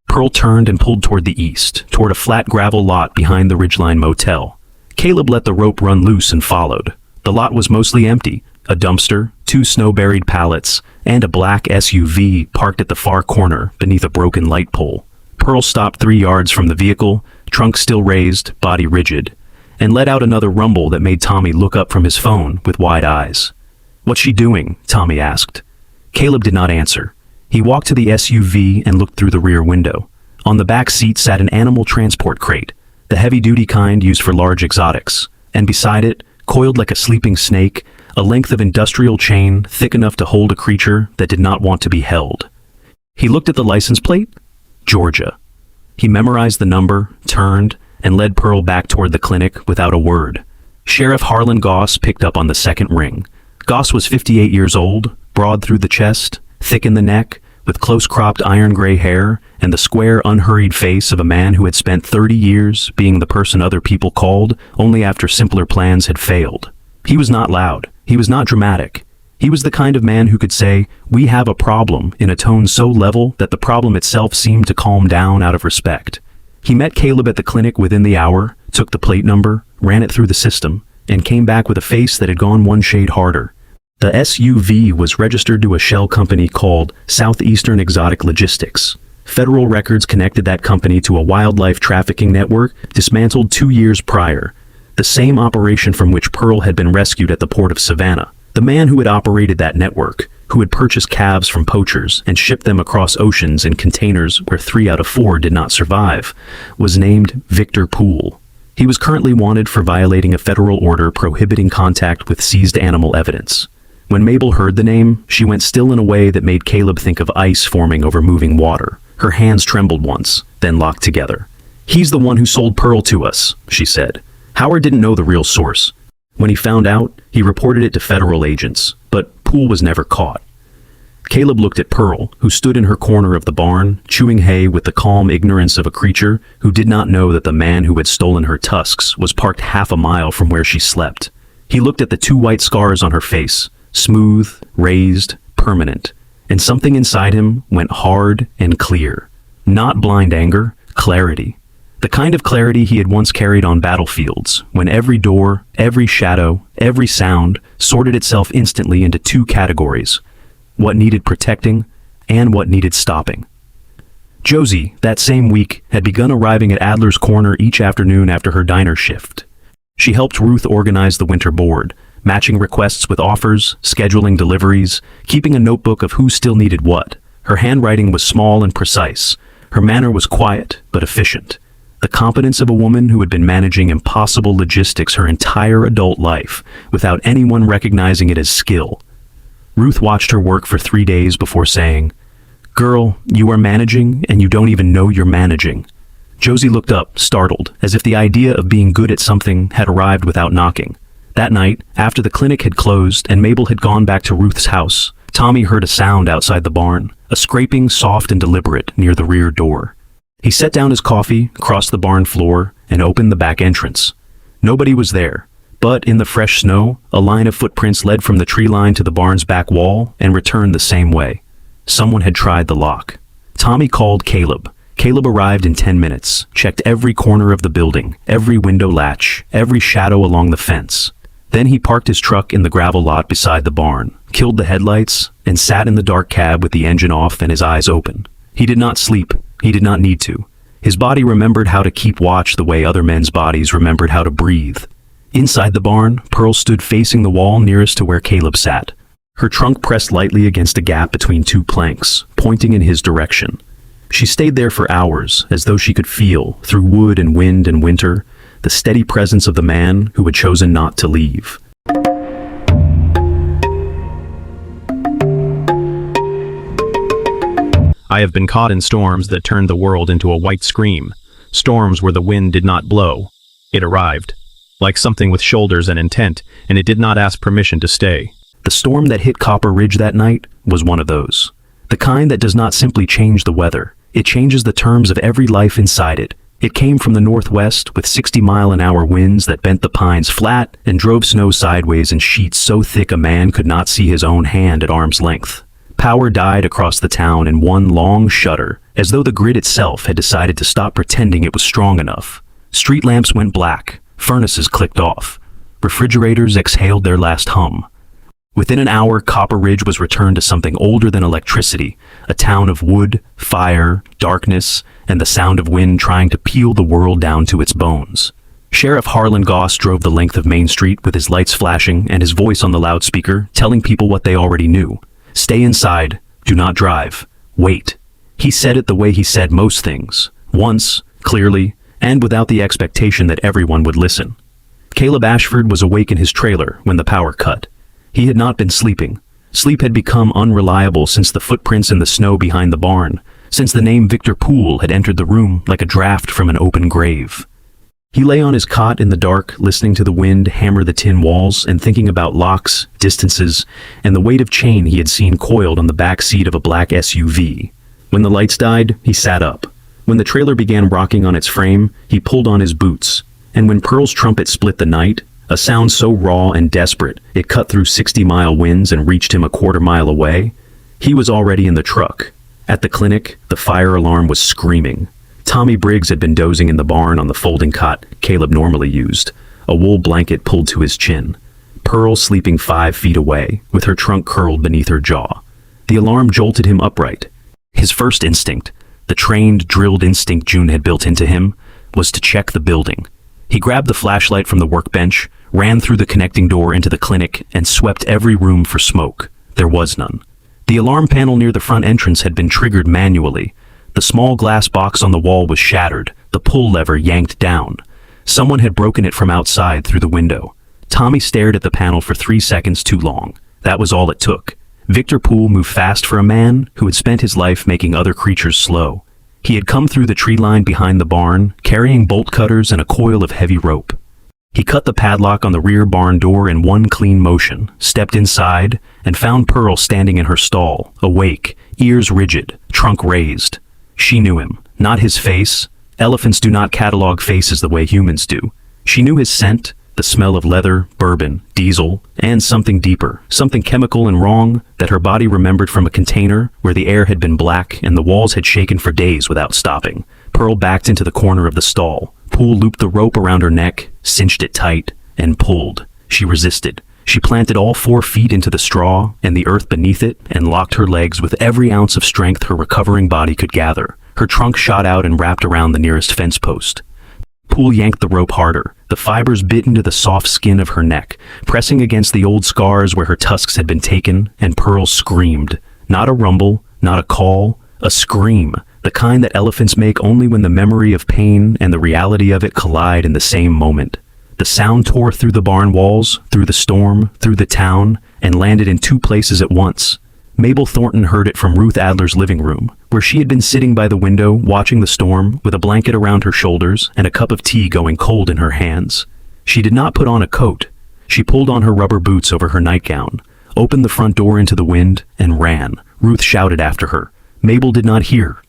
Pearl turned and pulled toward the east, toward a flat gravel lot behind the Ridgeline Motel. Caleb let the rope run loose and followed. The lot was mostly empty, a dumpster, 2 snow-buried pallets, and a black SUV parked at the far corner beneath a broken light pole. Pearl stopped 3 yards from the vehicle, trunk still raised, body rigid, and let out another rumble that made Tommy look up from his phone with wide eyes. "What's she doing?" Tommy asked. Caleb did not answer. He walked to the SUV and looked through the rear window. On the back seat sat an animal transport crate, the heavy-duty kind used for large exotics, and beside it, coiled like a sleeping snake, a length of industrial chain thick enough to hold a creature that did not want to be held. He looked at the license plate. Georgia. He memorized the number, turned, and led Pearl back toward the clinic without a word. Sheriff Harlan Goss picked up on the second ring. Goss was 58 years old, broad through the chest, thick in the neck, with close-cropped iron-gray hair and the square, unhurried face of a man who had spent 30 years being the person other people called only after simpler plans had failed. He was not loud. He was not dramatic. He was the kind of man who could say, "We have a problem," in a tone so level that the problem itself seemed to calm down out of respect. He met Caleb at the clinic within the hour, took the plate number, ran it through the system, and came back with a face that had gone one shade harder. The SUV was registered to a shell company called Southeastern Exotic Logistics. Federal records connected that company to a wildlife trafficking network dismantled 2 years prior, the same operation from which Pearl had been rescued at the port of Savannah. The man who had operated that network, who had purchased calves from poachers and shipped them across oceans in containers where 3 out of 4 did not survive, was named Victor Poole. He was currently wanted for violating a federal order prohibiting contact with seized animal evidence. When Mabel heard the name, she went still in a way that made Caleb think of ice forming over moving water. Her hands trembled once, then locked together. "He's the one who sold Pearl to us," she said. Howard didn't know the real source. When he found out, he reported it to federal agents, but Poole was never caught. Caleb looked at Pearl, who stood in her corner of the barn, chewing hay with the calm ignorance of a creature who did not know that the man who had stolen her tusks was parked half a mile from where she slept. He looked at the 2 white scars on her face, smooth, raised, permanent, and something inside him went hard and clear. Not blind anger, clarity. The kind of clarity he had once carried on battlefields, when every door, every shadow, every sound sorted itself instantly into 2 categories: what needed protecting and what needed stopping. Josie, that same week, had begun arriving at Adler's Corner each afternoon after her diner shift. She helped Ruth organize the winter board, matching requests with offers, scheduling deliveries, keeping a notebook of who still needed what. Her handwriting was small and precise. Her manner was quiet but efficient. The competence of a woman who had been managing impossible logistics her entire adult life without anyone recognizing it as skill. Ruth watched her work for 3 days before saying, "Girl, you are managing and you don't even know you're managing." Josie looked up, startled, as if the idea of being good at something had arrived without knocking. That night, after the clinic had closed and Mabel had gone back to Ruth's house, Tommy heard a sound outside the barn, a scraping soft and deliberate near the rear door. He set down his coffee, crossed the barn floor, and opened the back entrance. Nobody was there, but in the fresh snow, a line of footprints led from the tree line to the barn's back wall and returned the same way. Someone had tried the lock. Tommy called Caleb. Caleb arrived in 10 minutes, checked every corner of the building, every window latch, every shadow along the fence. Then he parked his truck in the gravel lot beside the barn, killed the headlights, and sat in the dark cab with the engine off and his eyes open. He did not sleep. He did not need to. His body remembered how to keep watch the way other men's bodies remembered how to breathe. Inside the barn, Pearl stood facing the wall nearest to where Caleb sat. Her trunk pressed lightly against a gap between two planks, pointing in his direction. She stayed there for hours, as though she could feel, through wood and wind and winter, the steady presence of the man who had chosen not to leave. I have been caught in storms that turned the world into a white scream. Storms where the wind did not blow. It arrived, like something with shoulders and intent, and it did not ask permission to stay. The storm that hit Copper Ridge that night was one of those. The kind that does not simply change the weather, it changes the terms of every life inside it. It came from the northwest with 60-mile-an-hour winds that bent the pines flat and drove snow sideways in sheets so thick a man could not see his own hand at arm's length. Power died across the town in one long shudder, as though the grid itself had decided to stop pretending it was strong enough. Street lamps went black, furnaces clicked off. Refrigerators exhaled their last hum. Within an hour, Copper Ridge was returned to something older than electricity, a town of wood, fire, darkness, and the sound of wind trying to peel the world down to its bones. Sheriff Harlan Goss drove the length of Main Street with his lights flashing and his voice on the loudspeaker, telling people what they already knew. Stay inside, do not drive, wait. He said it the way he said most things, once, clearly, and without the expectation that everyone would listen. Caleb Ashford was awake in his trailer when the power cut. He had not been sleeping. Sleep had become unreliable since the footprints in the snow behind the barn, since the name Victor Poole had entered the room like a draft from an open grave. He lay on his cot in the dark, listening to the wind hammer the tin walls and thinking about locks, distances, and the weight of chain he had seen coiled on the back seat of a black SUV. When the lights died, he sat up. When the trailer began rocking on its frame, he pulled on his boots. And when Pearl's trumpet split the night, a sound so raw and desperate it cut through 60-mile winds and reached him a quarter-mile away, he was already in the truck. At the clinic, the fire alarm was screaming. Tommy Briggs had been dozing in the barn on the folding cot Caleb normally used, a wool blanket pulled to his chin. Pearl sleeping 5 feet away, with her trunk curled beneath her jaw. The alarm jolted him upright. His first instinct, the trained, drilled instinct June had built into him, was to check the building. He grabbed the flashlight from the workbench, ran through the connecting door into the clinic, and swept every room for smoke. There was none. The alarm panel near the front entrance had been triggered manually. The small glass box on the wall was shattered, the pull lever yanked down. Someone had broken it from outside through the window. Tommy stared at the panel for 3 seconds too long. That was all it took. Victor Poole moved fast for a man who had spent his life making other creatures slow. He had come through the tree line behind the barn, carrying bolt cutters and a coil of heavy rope. He cut the padlock on the rear barn door in one clean motion, stepped inside, and found Pearl standing in her stall, awake, ears rigid, trunk raised. She knew him, not his face. Elephants do not catalog faces the way humans do. She knew his scent, the smell of leather, bourbon, diesel, and something deeper, something chemical and wrong that her body remembered from a container where the air had been black and the walls had shaken for days without stopping. Pearl backed into the corner of the stall. Poole looped the rope around her neck, cinched it tight, and pulled. She resisted. She planted all 4 feet into the straw and the earth beneath it and locked her legs with every ounce of strength her recovering body could gather. Her trunk shot out and wrapped around the nearest fence post. Poole yanked the rope harder. The fibers bit into the soft skin of her neck, pressing against the old scars where her tusks had been taken, and Pearl screamed. Not a rumble, not a call, a scream, the kind that elephants make only when the memory of pain and the reality of it collide in the same moment. The sound tore through the barn walls, through the storm, through the town, and landed in 2 places at once. Mabel Thornton heard it from Ruth Adler's living room, where she had been sitting by the window watching the storm with a blanket around her shoulders and a cup of tea going cold in her hands. She did not put on a coat. She pulled on her rubber boots over her nightgown. opened the front door into the wind, and ran. Ruth shouted after her. Mabel did not hear.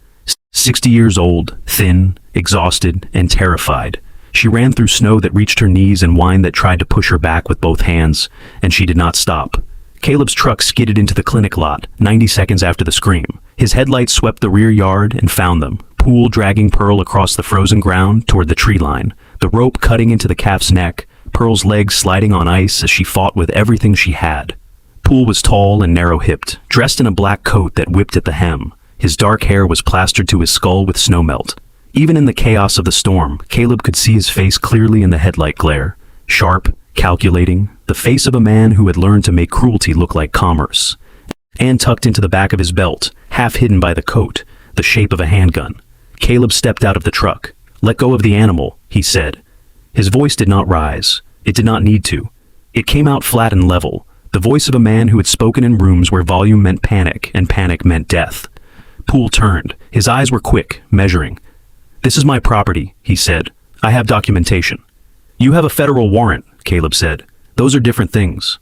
60 years old, thin, exhausted, and terrified. She ran through snow that reached her knees and wine that tried to push her back with both hands, and she did not stop. Caleb's truck skidded into the clinic lot 90 seconds after the scream. His headlights swept the rear yard and found them. Poole dragging Pearl across the frozen ground toward the tree line, the rope cutting into the calf's neck, Pearl's legs sliding on ice as she fought with everything she had. Poole was tall and narrow-hipped, dressed in a black coat that whipped at the hem. His dark hair was plastered to his skull with snowmelt. Even in the chaos of the storm, Caleb could see his face clearly in the headlight glare. Sharp, calculating, the face of a man who had learned to make cruelty look like commerce. And tucked into the back of his belt, half hidden by the coat, the shape of a handgun. Caleb stepped out of the truck. "Let go of the animal," he said. His voice did not rise. It did not need to. It came out flat and level, the voice of a man who had spoken in rooms where volume meant panic and panic meant death. Poole turned. His eyes were quick, measuring. "This is my property," he said. "I have documentation." "You have a federal warrant," Caleb said. "Those are different things."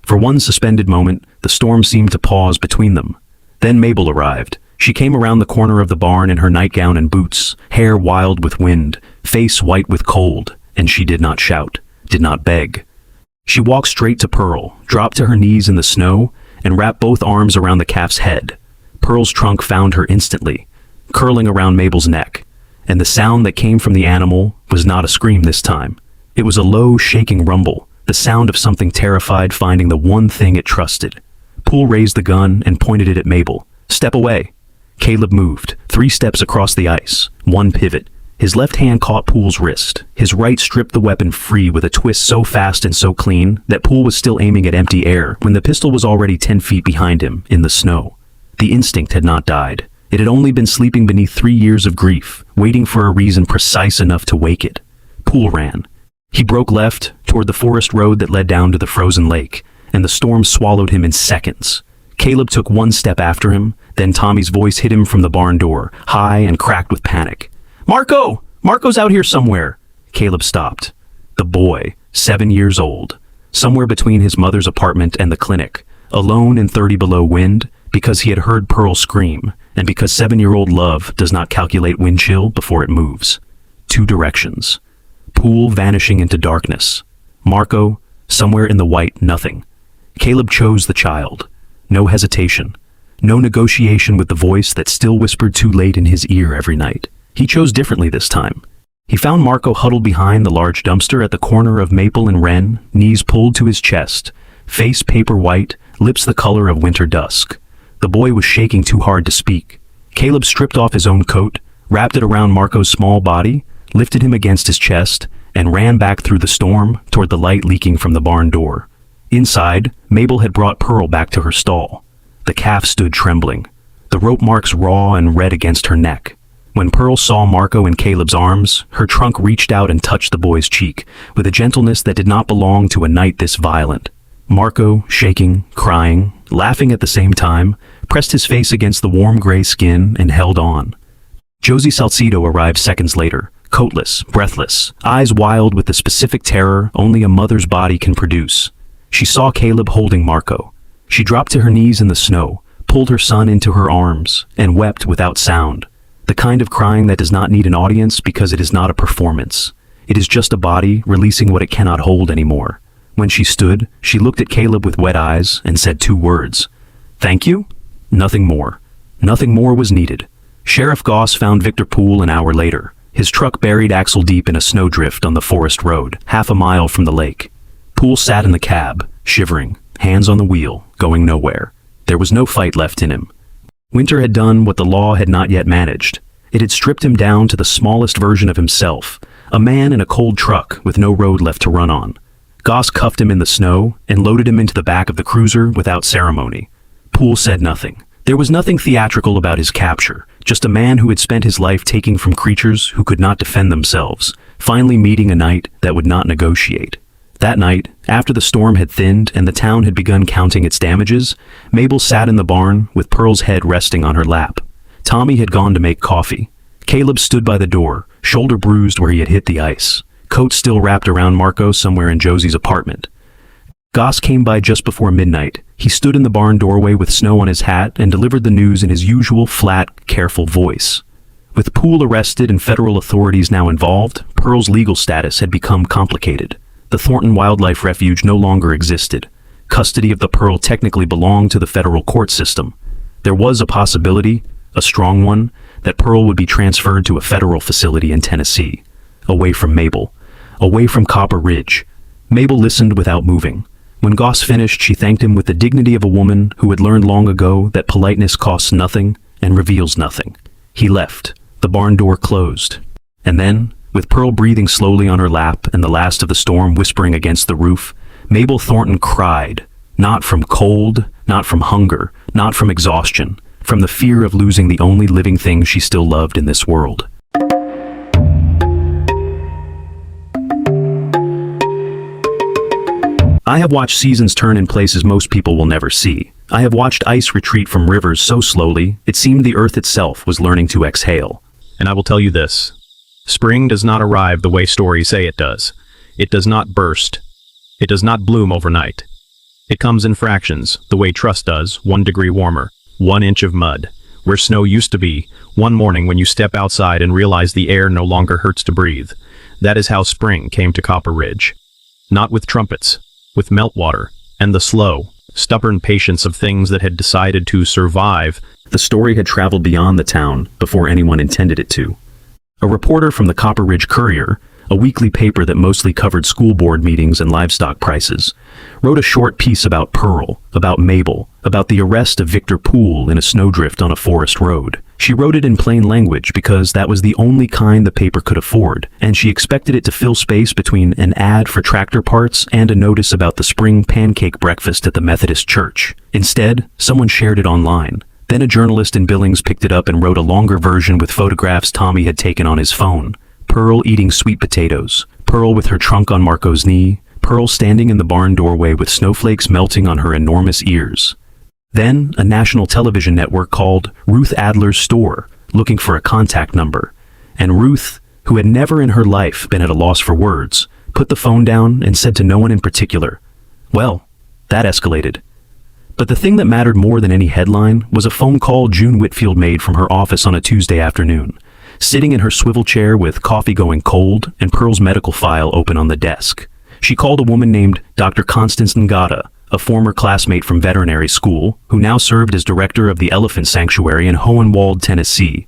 For one suspended moment, the storm seemed to pause between them. Then Mabel arrived. She came around the corner of the barn in her nightgown and boots, hair wild with wind, face white with cold, and she did not shout, did not beg. She walked straight to Pearl, dropped to her knees in the snow, and wrapped both arms around the calf's head. Pearl's trunk found her instantly, curling around Mabel's neck. And the sound that came from the animal was not a scream this time. It was a low, shaking rumble, the sound of something terrified finding the one thing it trusted. Poole raised the gun and pointed it at Mabel. "Step away." Caleb moved, 3 steps across the ice, 1 pivot. His left hand caught Poole's wrist. His right stripped the weapon free with a twist so fast and so clean that Poole was still aiming at empty air when the pistol was already 10 feet behind him in the snow. The instinct had not died. It had only been sleeping beneath 3 years of grief, waiting for a reason precise enough to wake it. Poole ran. He broke left, toward the forest road that led down to the frozen lake, and the storm swallowed him in seconds. Caleb took 1 step after him, then Tommy's voice hit him from the barn door, high and cracked with panic. "Marco! Marco's out here somewhere!" Caleb stopped. The boy, 7 years old, somewhere between his mother's apartment and the clinic, alone in 30 below wind, because he had heard Pearl scream, and because 7-year-old love does not calculate wind chill before it moves. 2 directions. Poole vanishing into darkness. Marco, somewhere in the white nothing. Caleb chose the child. No hesitation. No negotiation with the voice that still whispered too late in his ear every night. He chose differently this time. He found Marco huddled behind the large dumpster at the corner of Maple and Wren, knees pulled to his chest, face paper white, lips the color of winter dusk. The boy was shaking too hard to speak. Caleb stripped off his own coat, wrapped it around Marco's small body, lifted him against his chest, and ran back through the storm toward the light leaking from the barn door. Inside, Mabel had brought Pearl back to her stall. The calf stood trembling, the rope marks raw and red against her neck. When Pearl saw Marco in Caleb's arms, her trunk reached out and touched the boy's cheek, with a gentleness that did not belong to a night this violent. Marco, shaking, crying, laughing at the same time, pressed his face against the warm gray skin and held on. Josie Salcido arrived seconds later, coatless, breathless, eyes wild with the specific terror only a mother's body can produce. She saw Caleb holding Marco. She dropped to her knees in the snow, pulled her son into her arms, and wept without sound. The kind of crying that does not need an audience because it is not a performance. It is just a body releasing what it cannot hold anymore. When she stood, she looked at Caleb with wet eyes and said 2 words. "Thank you?" Nothing more. Nothing more was needed. Sheriff Goss found Victor Poole an hour later, his truck buried axle deep in a snowdrift on the forest road, half a mile from the lake. Poole sat in the cab, shivering, hands on the wheel, going nowhere. There was no fight left in him. Winter had done what the law had not yet managed. It had stripped him down to the smallest version of himself, a man in a cold truck with no road left to run on. Goss cuffed him in the snow and loaded him into the back of the cruiser without ceremony. Poole said nothing. There was nothing theatrical about his capture, just a man who had spent his life taking from creatures who could not defend themselves, finally meeting a night that would not negotiate. That night, after the storm had thinned and the town had begun counting its damages, Mabel sat in the barn with Pearl's head resting on her lap. Tommy had gone to make coffee. Caleb stood by the door, shoulder bruised where he had hit the ice, coat still wrapped around Marco somewhere in Josie's apartment. Goss came by just before midnight. He stood in the barn doorway with snow on his hat and delivered the news in his usual flat, careful voice. With Poole arrested and federal authorities now involved, Pearl's legal status had become complicated. The Thornton Wildlife Refuge no longer existed. Custody of the Pearl technically belonged to the federal court system. There was a possibility, a strong one, that Pearl would be transferred to a federal facility in Tennessee, away from Mabel, away from Copper Ridge. Mabel listened without moving. When Goss finished, she thanked him with the dignity of a woman who had learned long ago that politeness costs nothing and reveals nothing. He left. The barn door closed. And then, with Pearl breathing slowly on her lap and the last of the storm whispering against the roof, Mabel Thornton cried, not from cold, not from hunger, not from exhaustion, from the fear of losing the only living thing she still loved in this world. I have watched seasons turn in places most people will never see. I have watched ice retreat from rivers so slowly, it seemed the earth itself was learning to exhale. And I will tell you this. Spring does not arrive the way stories say it does. It does not burst. It does not bloom overnight. It comes in fractions, the way trust does, 1 degree warmer, 1 inch of mud. Where snow used to be, one morning when you step outside and realize the air no longer hurts to breathe. That is how spring came to Copper Ridge. Not with trumpets, with meltwater, and the slow, stubborn patience of things that had decided to survive. The story had traveled beyond the town before anyone intended it to. A reporter from the Copper Ridge Courier, a weekly paper that mostly covered school board meetings and livestock prices, wrote a short piece about Pearl, about Mabel, about the arrest of Victor Poole in a snowdrift on a forest road. She wrote it in plain language because that was the only kind the paper could afford, and she expected it to fill space between an ad for tractor parts and a notice about the spring pancake breakfast at the Methodist Church. Instead, someone shared it online. Then a journalist in Billings picked it up and wrote a longer version with photographs Tommy had taken on his phone. Pearl eating sweet potatoes, Pearl with her trunk on Marco's knee, Pearl standing in the barn doorway with snowflakes melting on her enormous ears. Then, a national television network called Ruth Adler's Store, looking for a contact number. And Ruth, who had never in her life been at a loss for words, put the phone down and said to no one in particular, "Well, that escalated." But the thing that mattered more than any headline was a phone call June Whitfield made from her office on a Tuesday afternoon, sitting in her swivel chair with coffee going cold and Pearl's medical file open on the desk. She called a woman named Dr. Constance Ngata, a former classmate from veterinary school, who now served as director of the Elephant Sanctuary in Hohenwald, Tennessee,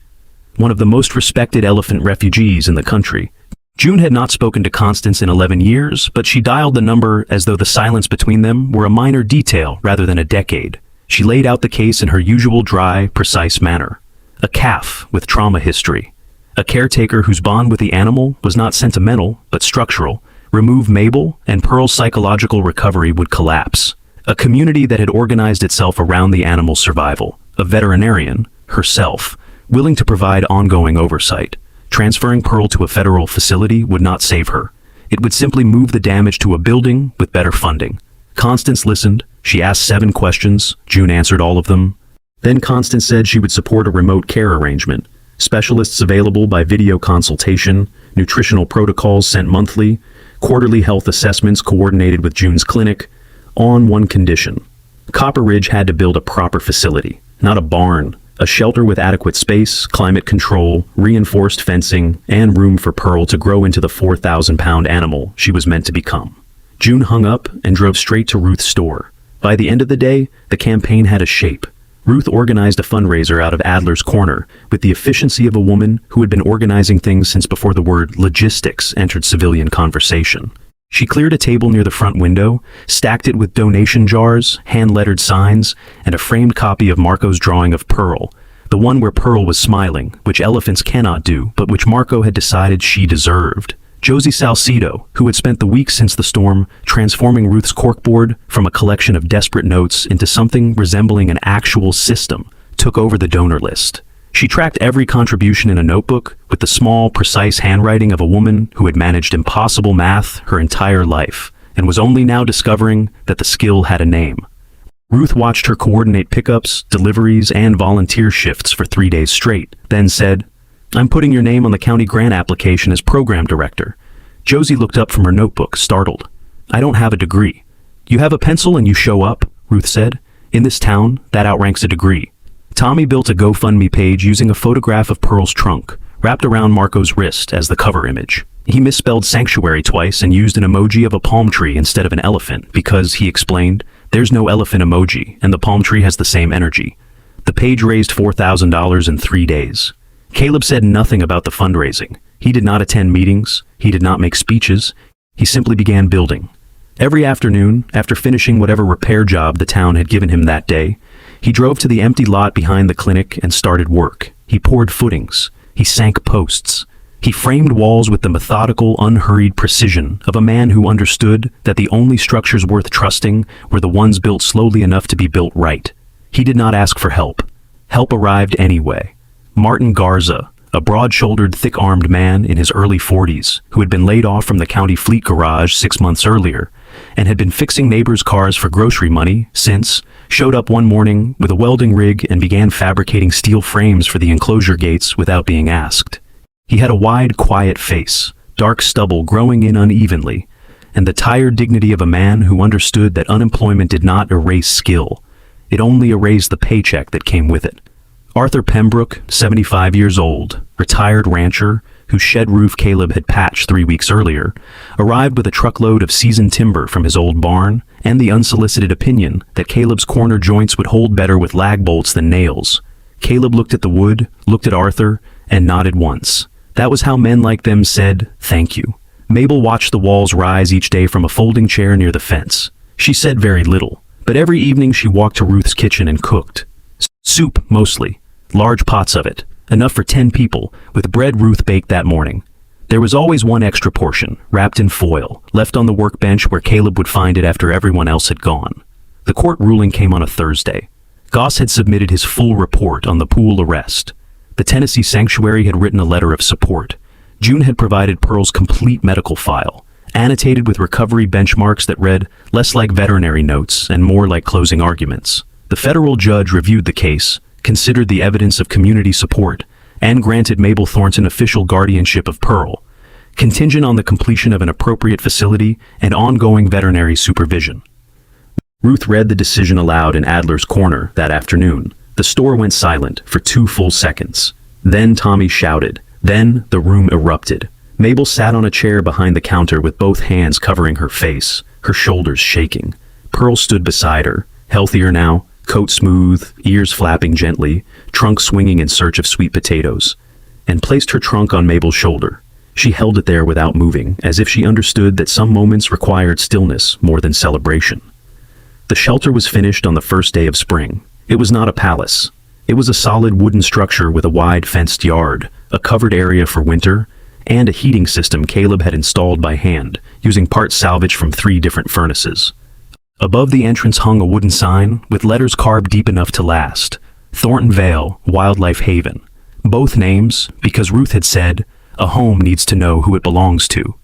one of the most respected elephant refugees in the country. June had not spoken to Constance in 11 years, but she dialed the number as though the silence between them were a minor detail rather than a decade. She laid out the case in her usual dry, precise manner. A calf with trauma history. A caretaker whose bond with the animal was not sentimental, but structural. Remove Mabel, and Pearl's psychological recovery would collapse. A community that had organized itself around the animal's survival. A veterinarian, herself, willing to provide ongoing oversight. Transferring Pearl to a federal facility would not save her. It would simply move the damage to a building with better funding. Constance listened. She asked 7 questions. June answered all of them. Then Constance said she would support a remote care arrangement. Specialists available by video consultation, nutritional protocols sent monthly, quarterly health assessments coordinated with June's clinic, on one condition. Copper Ridge had to build a proper facility, not a barn, a shelter with adequate space, climate control, reinforced fencing, and room for Pearl to grow into the 4,000-pound animal she was meant to become. June hung up and drove straight to Ruth's store. By the end of the day, the campaign had a shape. Ruth organized a fundraiser out of Adler's Corner with the efficiency of a woman who had been organizing things since before the word logistics entered civilian conversation. She cleared a table near the front window, stacked it with donation jars, hand-lettered signs, and a framed copy of Marco's drawing of Pearl, the one where Pearl was smiling, which elephants cannot do, but which Marco had decided she deserved. Josie Salcido, who had spent the weeks since the storm transforming Ruth's corkboard from a collection of desperate notes into something resembling an actual system, took over the donor list. She tracked every contribution in a notebook with the small, precise handwriting of a woman who had managed impossible math her entire life and was only now discovering that the skill had a name. Ruth watched her coordinate pickups, deliveries, and volunteer shifts for 3 days straight, then said, "I'm putting your name on the county grant application as program director." Josie looked up from her notebook, startled. "I don't have a degree." "You have a pencil and you show up," Ruth said. "In this town, that outranks a degree." Tommy built a GoFundMe page using a photograph of Pearl's trunk, wrapped around Marco's wrist as the cover image. He misspelled sanctuary twice and used an emoji of a palm tree instead of an elephant because, he explained, there's no elephant emoji and the palm tree has the same energy. The page raised $4,000 in 3 days. Caleb said nothing about the fundraising. He did not attend meetings. He did not make speeches. He simply began building. Every afternoon, after finishing whatever repair job the town had given him that day, he drove to the empty lot behind the clinic and started work. He poured footings. He sank posts. He framed walls with the methodical, unhurried precision of a man who understood that the only structures worth trusting were the ones built slowly enough to be built right. He did not ask for help. Help arrived anyway. Martin Garza, a broad-shouldered, thick-armed man in his early 40s who had been laid off from the county fleet garage 6 months earlier and had been fixing neighbors' cars for grocery money since, showed up one morning with a welding rig and began fabricating steel frames for the enclosure gates without being asked. He had a wide, quiet face, dark stubble growing in unevenly, and the tired dignity of a man who understood that unemployment did not erase skill. It only erased the paycheck that came with it. Arthur Pembroke, 75 years old, retired rancher, whose shed roof Caleb had patched 3 weeks earlier, arrived with a truckload of seasoned timber from his old barn and the unsolicited opinion that Caleb's corner joints would hold better with lag bolts than nails. Caleb looked at the wood, looked at Arthur, and nodded once. That was how men like them said, "Thank you." Mabel watched the walls rise each day from a folding chair near the fence. She said very little, but every evening she walked to Ruth's kitchen and cooked. Soup, mostly. Large pots of it. Enough for 10 people, with bread Ruth baked that morning. There was always one extra portion, wrapped in foil, left on the workbench where Caleb would find it after everyone else had gone. The court ruling came on a Thursday. Goss had submitted his full report on the Poole arrest. The Tennessee Sanctuary had written a letter of support. June had provided Pearl's complete medical file, annotated with recovery benchmarks that read less like veterinary notes and more like closing arguments. The federal judge reviewed the case, considered the evidence of community support, and granted Mabel Thornton official guardianship of Pearl, contingent on the completion of an appropriate facility and ongoing veterinary supervision. Ruth read the decision aloud in Adler's Corner that afternoon. The store went silent for 2 full seconds. Then Tommy shouted. Then the room erupted. Mabel sat on a chair behind the counter with both hands covering her face, her shoulders shaking. Pearl stood beside her, healthier now, coat smooth, ears flapping gently, trunk swinging in search of sweet potatoes, and placed her trunk on Mabel's shoulder. She held it there without moving, as if she understood that some moments required stillness more than celebration. The shelter was finished on the first day of spring. It was not a palace. It was a solid wooden structure with a wide fenced yard, a covered area for winter, and a heating system Caleb had installed by hand, using parts salvaged from 3 different furnaces. Above the entrance hung a wooden sign with letters carved deep enough to last. Thornton Vale, Wildlife Haven. Both names, because Ruth had said, a home needs to know who it belongs to.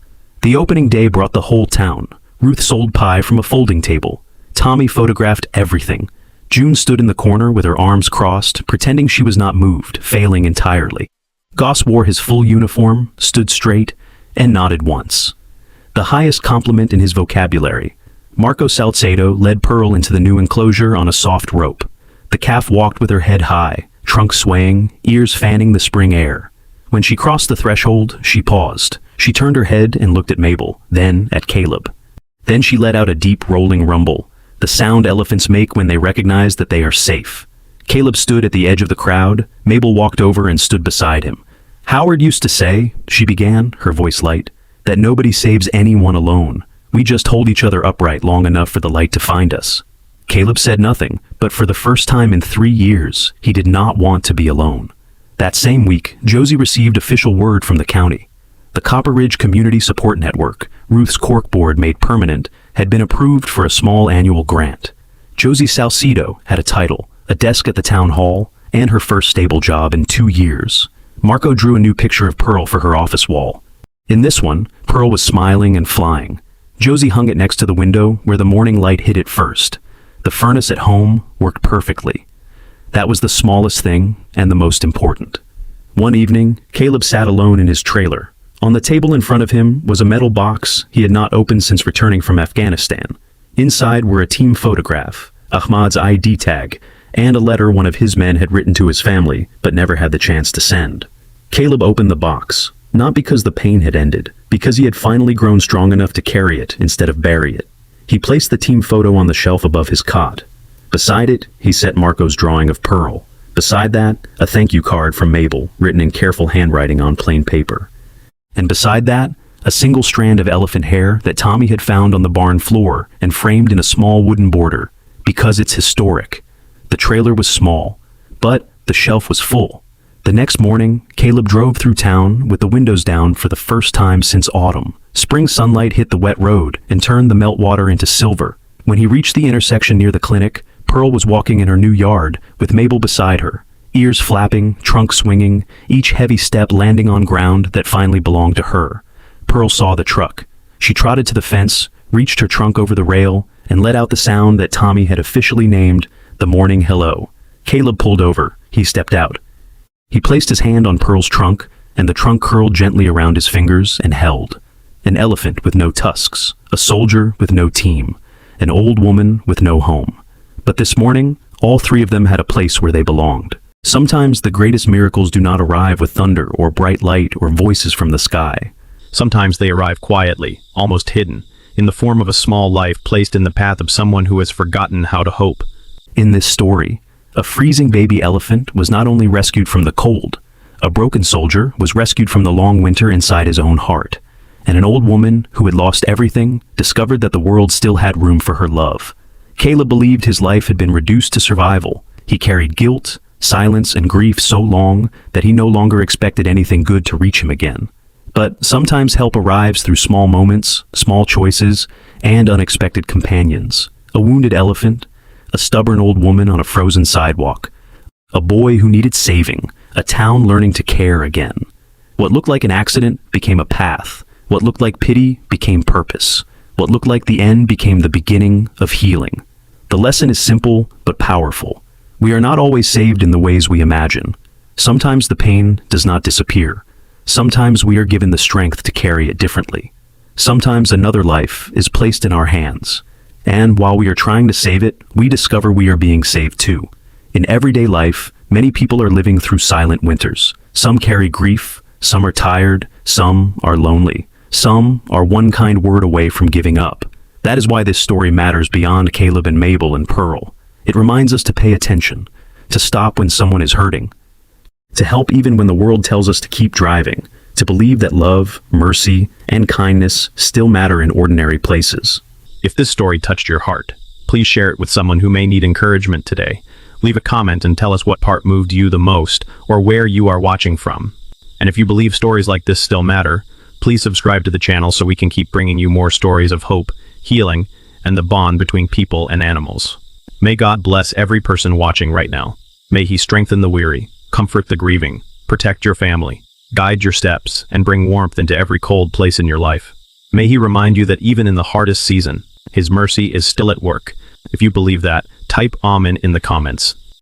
The opening day brought the whole town. Ruth sold pie from a folding table. Tommy photographed everything. June stood in the corner with her arms crossed, pretending she was not moved, failing entirely. Goss wore his full uniform, stood straight, and nodded once. The highest compliment in his vocabulary. Marco Salcedo led Pearl into the new enclosure on a soft rope. The calf walked with her head high, trunk swaying, ears fanning the spring air. When she crossed the threshold, she paused. She turned her head and looked at Mabel, then at Caleb. Then she let out a deep rolling rumble, the sound elephants make when they recognize that they are safe. Caleb stood at the edge of the crowd. Mabel walked over and stood beside him. Howard used to say, she began, her voice light, that nobody saves anyone alone. We just hold each other upright long enough for the light to find us. Caleb said nothing, but for the first time in 3 years, he did not want to be alone. That same week, Josie received official word from the county. The Copper Ridge Community Support Network, Ruth's corkboard made permanent, had been approved for a small annual grant. Josie Salcedo had a title, a desk at the town hall, and her first stable job in 2 years. Marco drew a new picture of Pearl for her office wall. In this one, Pearl was smiling and flying. Josie hung it next to the window where the morning light hit it first. The furnace at home worked perfectly. That was the smallest thing and the most important. One evening, Caleb sat alone in his trailer. On the table in front of him was a metal box he had not opened since returning from Afghanistan. Inside were a team photograph, Ahmad's ID tag, and a letter one of his men had written to his family, but never had the chance to send. Caleb opened the box, not because the pain had ended, because he had finally grown strong enough to carry it instead of bury it. He placed the team photo on the shelf above his cot. Beside it, he set Marco's drawing of Pearl. Beside that, a thank you card from Mabel, written in careful handwriting on plain paper. And beside that, a single strand of elephant hair that Tommy had found on the barn floor and framed in a small wooden border, because it's historic. The trailer was small, but the shelf was full. The next morning, Caleb drove through town with the windows down for the first time since autumn. Spring sunlight hit the wet road and turned the meltwater into silver. When he reached the intersection near the clinic, Pearl was walking in her new yard with Mabel beside her, ears flapping, trunk swinging, each heavy step landing on ground that finally belonged to her. Pearl saw the truck. She trotted to the fence, reached her trunk over the rail, and let out the sound that Tommy had officially named the morning hello. Caleb pulled over. He stepped out. He placed his hand on Pearl's trunk, and the trunk curled gently around his fingers and held. An elephant with no tusks, a soldier with no team, an old woman with no home. But this morning, all three of them had a place where they belonged. Sometimes the greatest miracles do not arrive with thunder or bright light or voices from the sky. Sometimes they arrive quietly, almost hidden, in the form of a small life placed in the path of someone who has forgotten how to hope. In this story, a freezing baby elephant was not only rescued from the cold, a broken soldier was rescued from the long winter inside his own heart, and an old woman who had lost everything discovered that the world still had room for her love. Caleb believed his life had been reduced to survival. He carried guilt, silence, and grief so long that he no longer expected anything good to reach him again. But sometimes help arrives through small moments, small choices, and unexpected companions. A wounded elephant, a stubborn old woman on a frozen sidewalk, a boy who needed saving, a town learning to care again. What looked like an accident became a path. What looked like pity became purpose. What looked like the end became the beginning of healing. The lesson is simple but powerful. We are not always saved in the ways we imagine. Sometimes the pain does not disappear. Sometimes we are given the strength to carry it differently. Sometimes another life is placed in our hands. And while we are trying to save it, we discover we are being saved too. In everyday life, many people are living through silent winters. Some carry grief, some are tired, some are lonely, some are one kind word away from giving up. That is why this story matters beyond Caleb and Mabel and Pearl. It reminds us to pay attention, to stop when someone is hurting, to help even when the world tells us to keep driving, to believe that love, mercy, and kindness still matter in ordinary places. If this story touched your heart, please share it with someone who may need encouragement today. Leave a comment and tell us what part moved you the most or where you are watching from. And if you believe stories like this still matter, please subscribe to the channel so we can keep bringing you more stories of hope, healing, and the bond between people and animals. May God bless every person watching right now. May He strengthen the weary, comfort the grieving, protect your family, guide your steps, and bring warmth into every cold place in your life. May He remind you that even in the hardest season, His mercy is still at work. If you believe that, type Amen in the comments.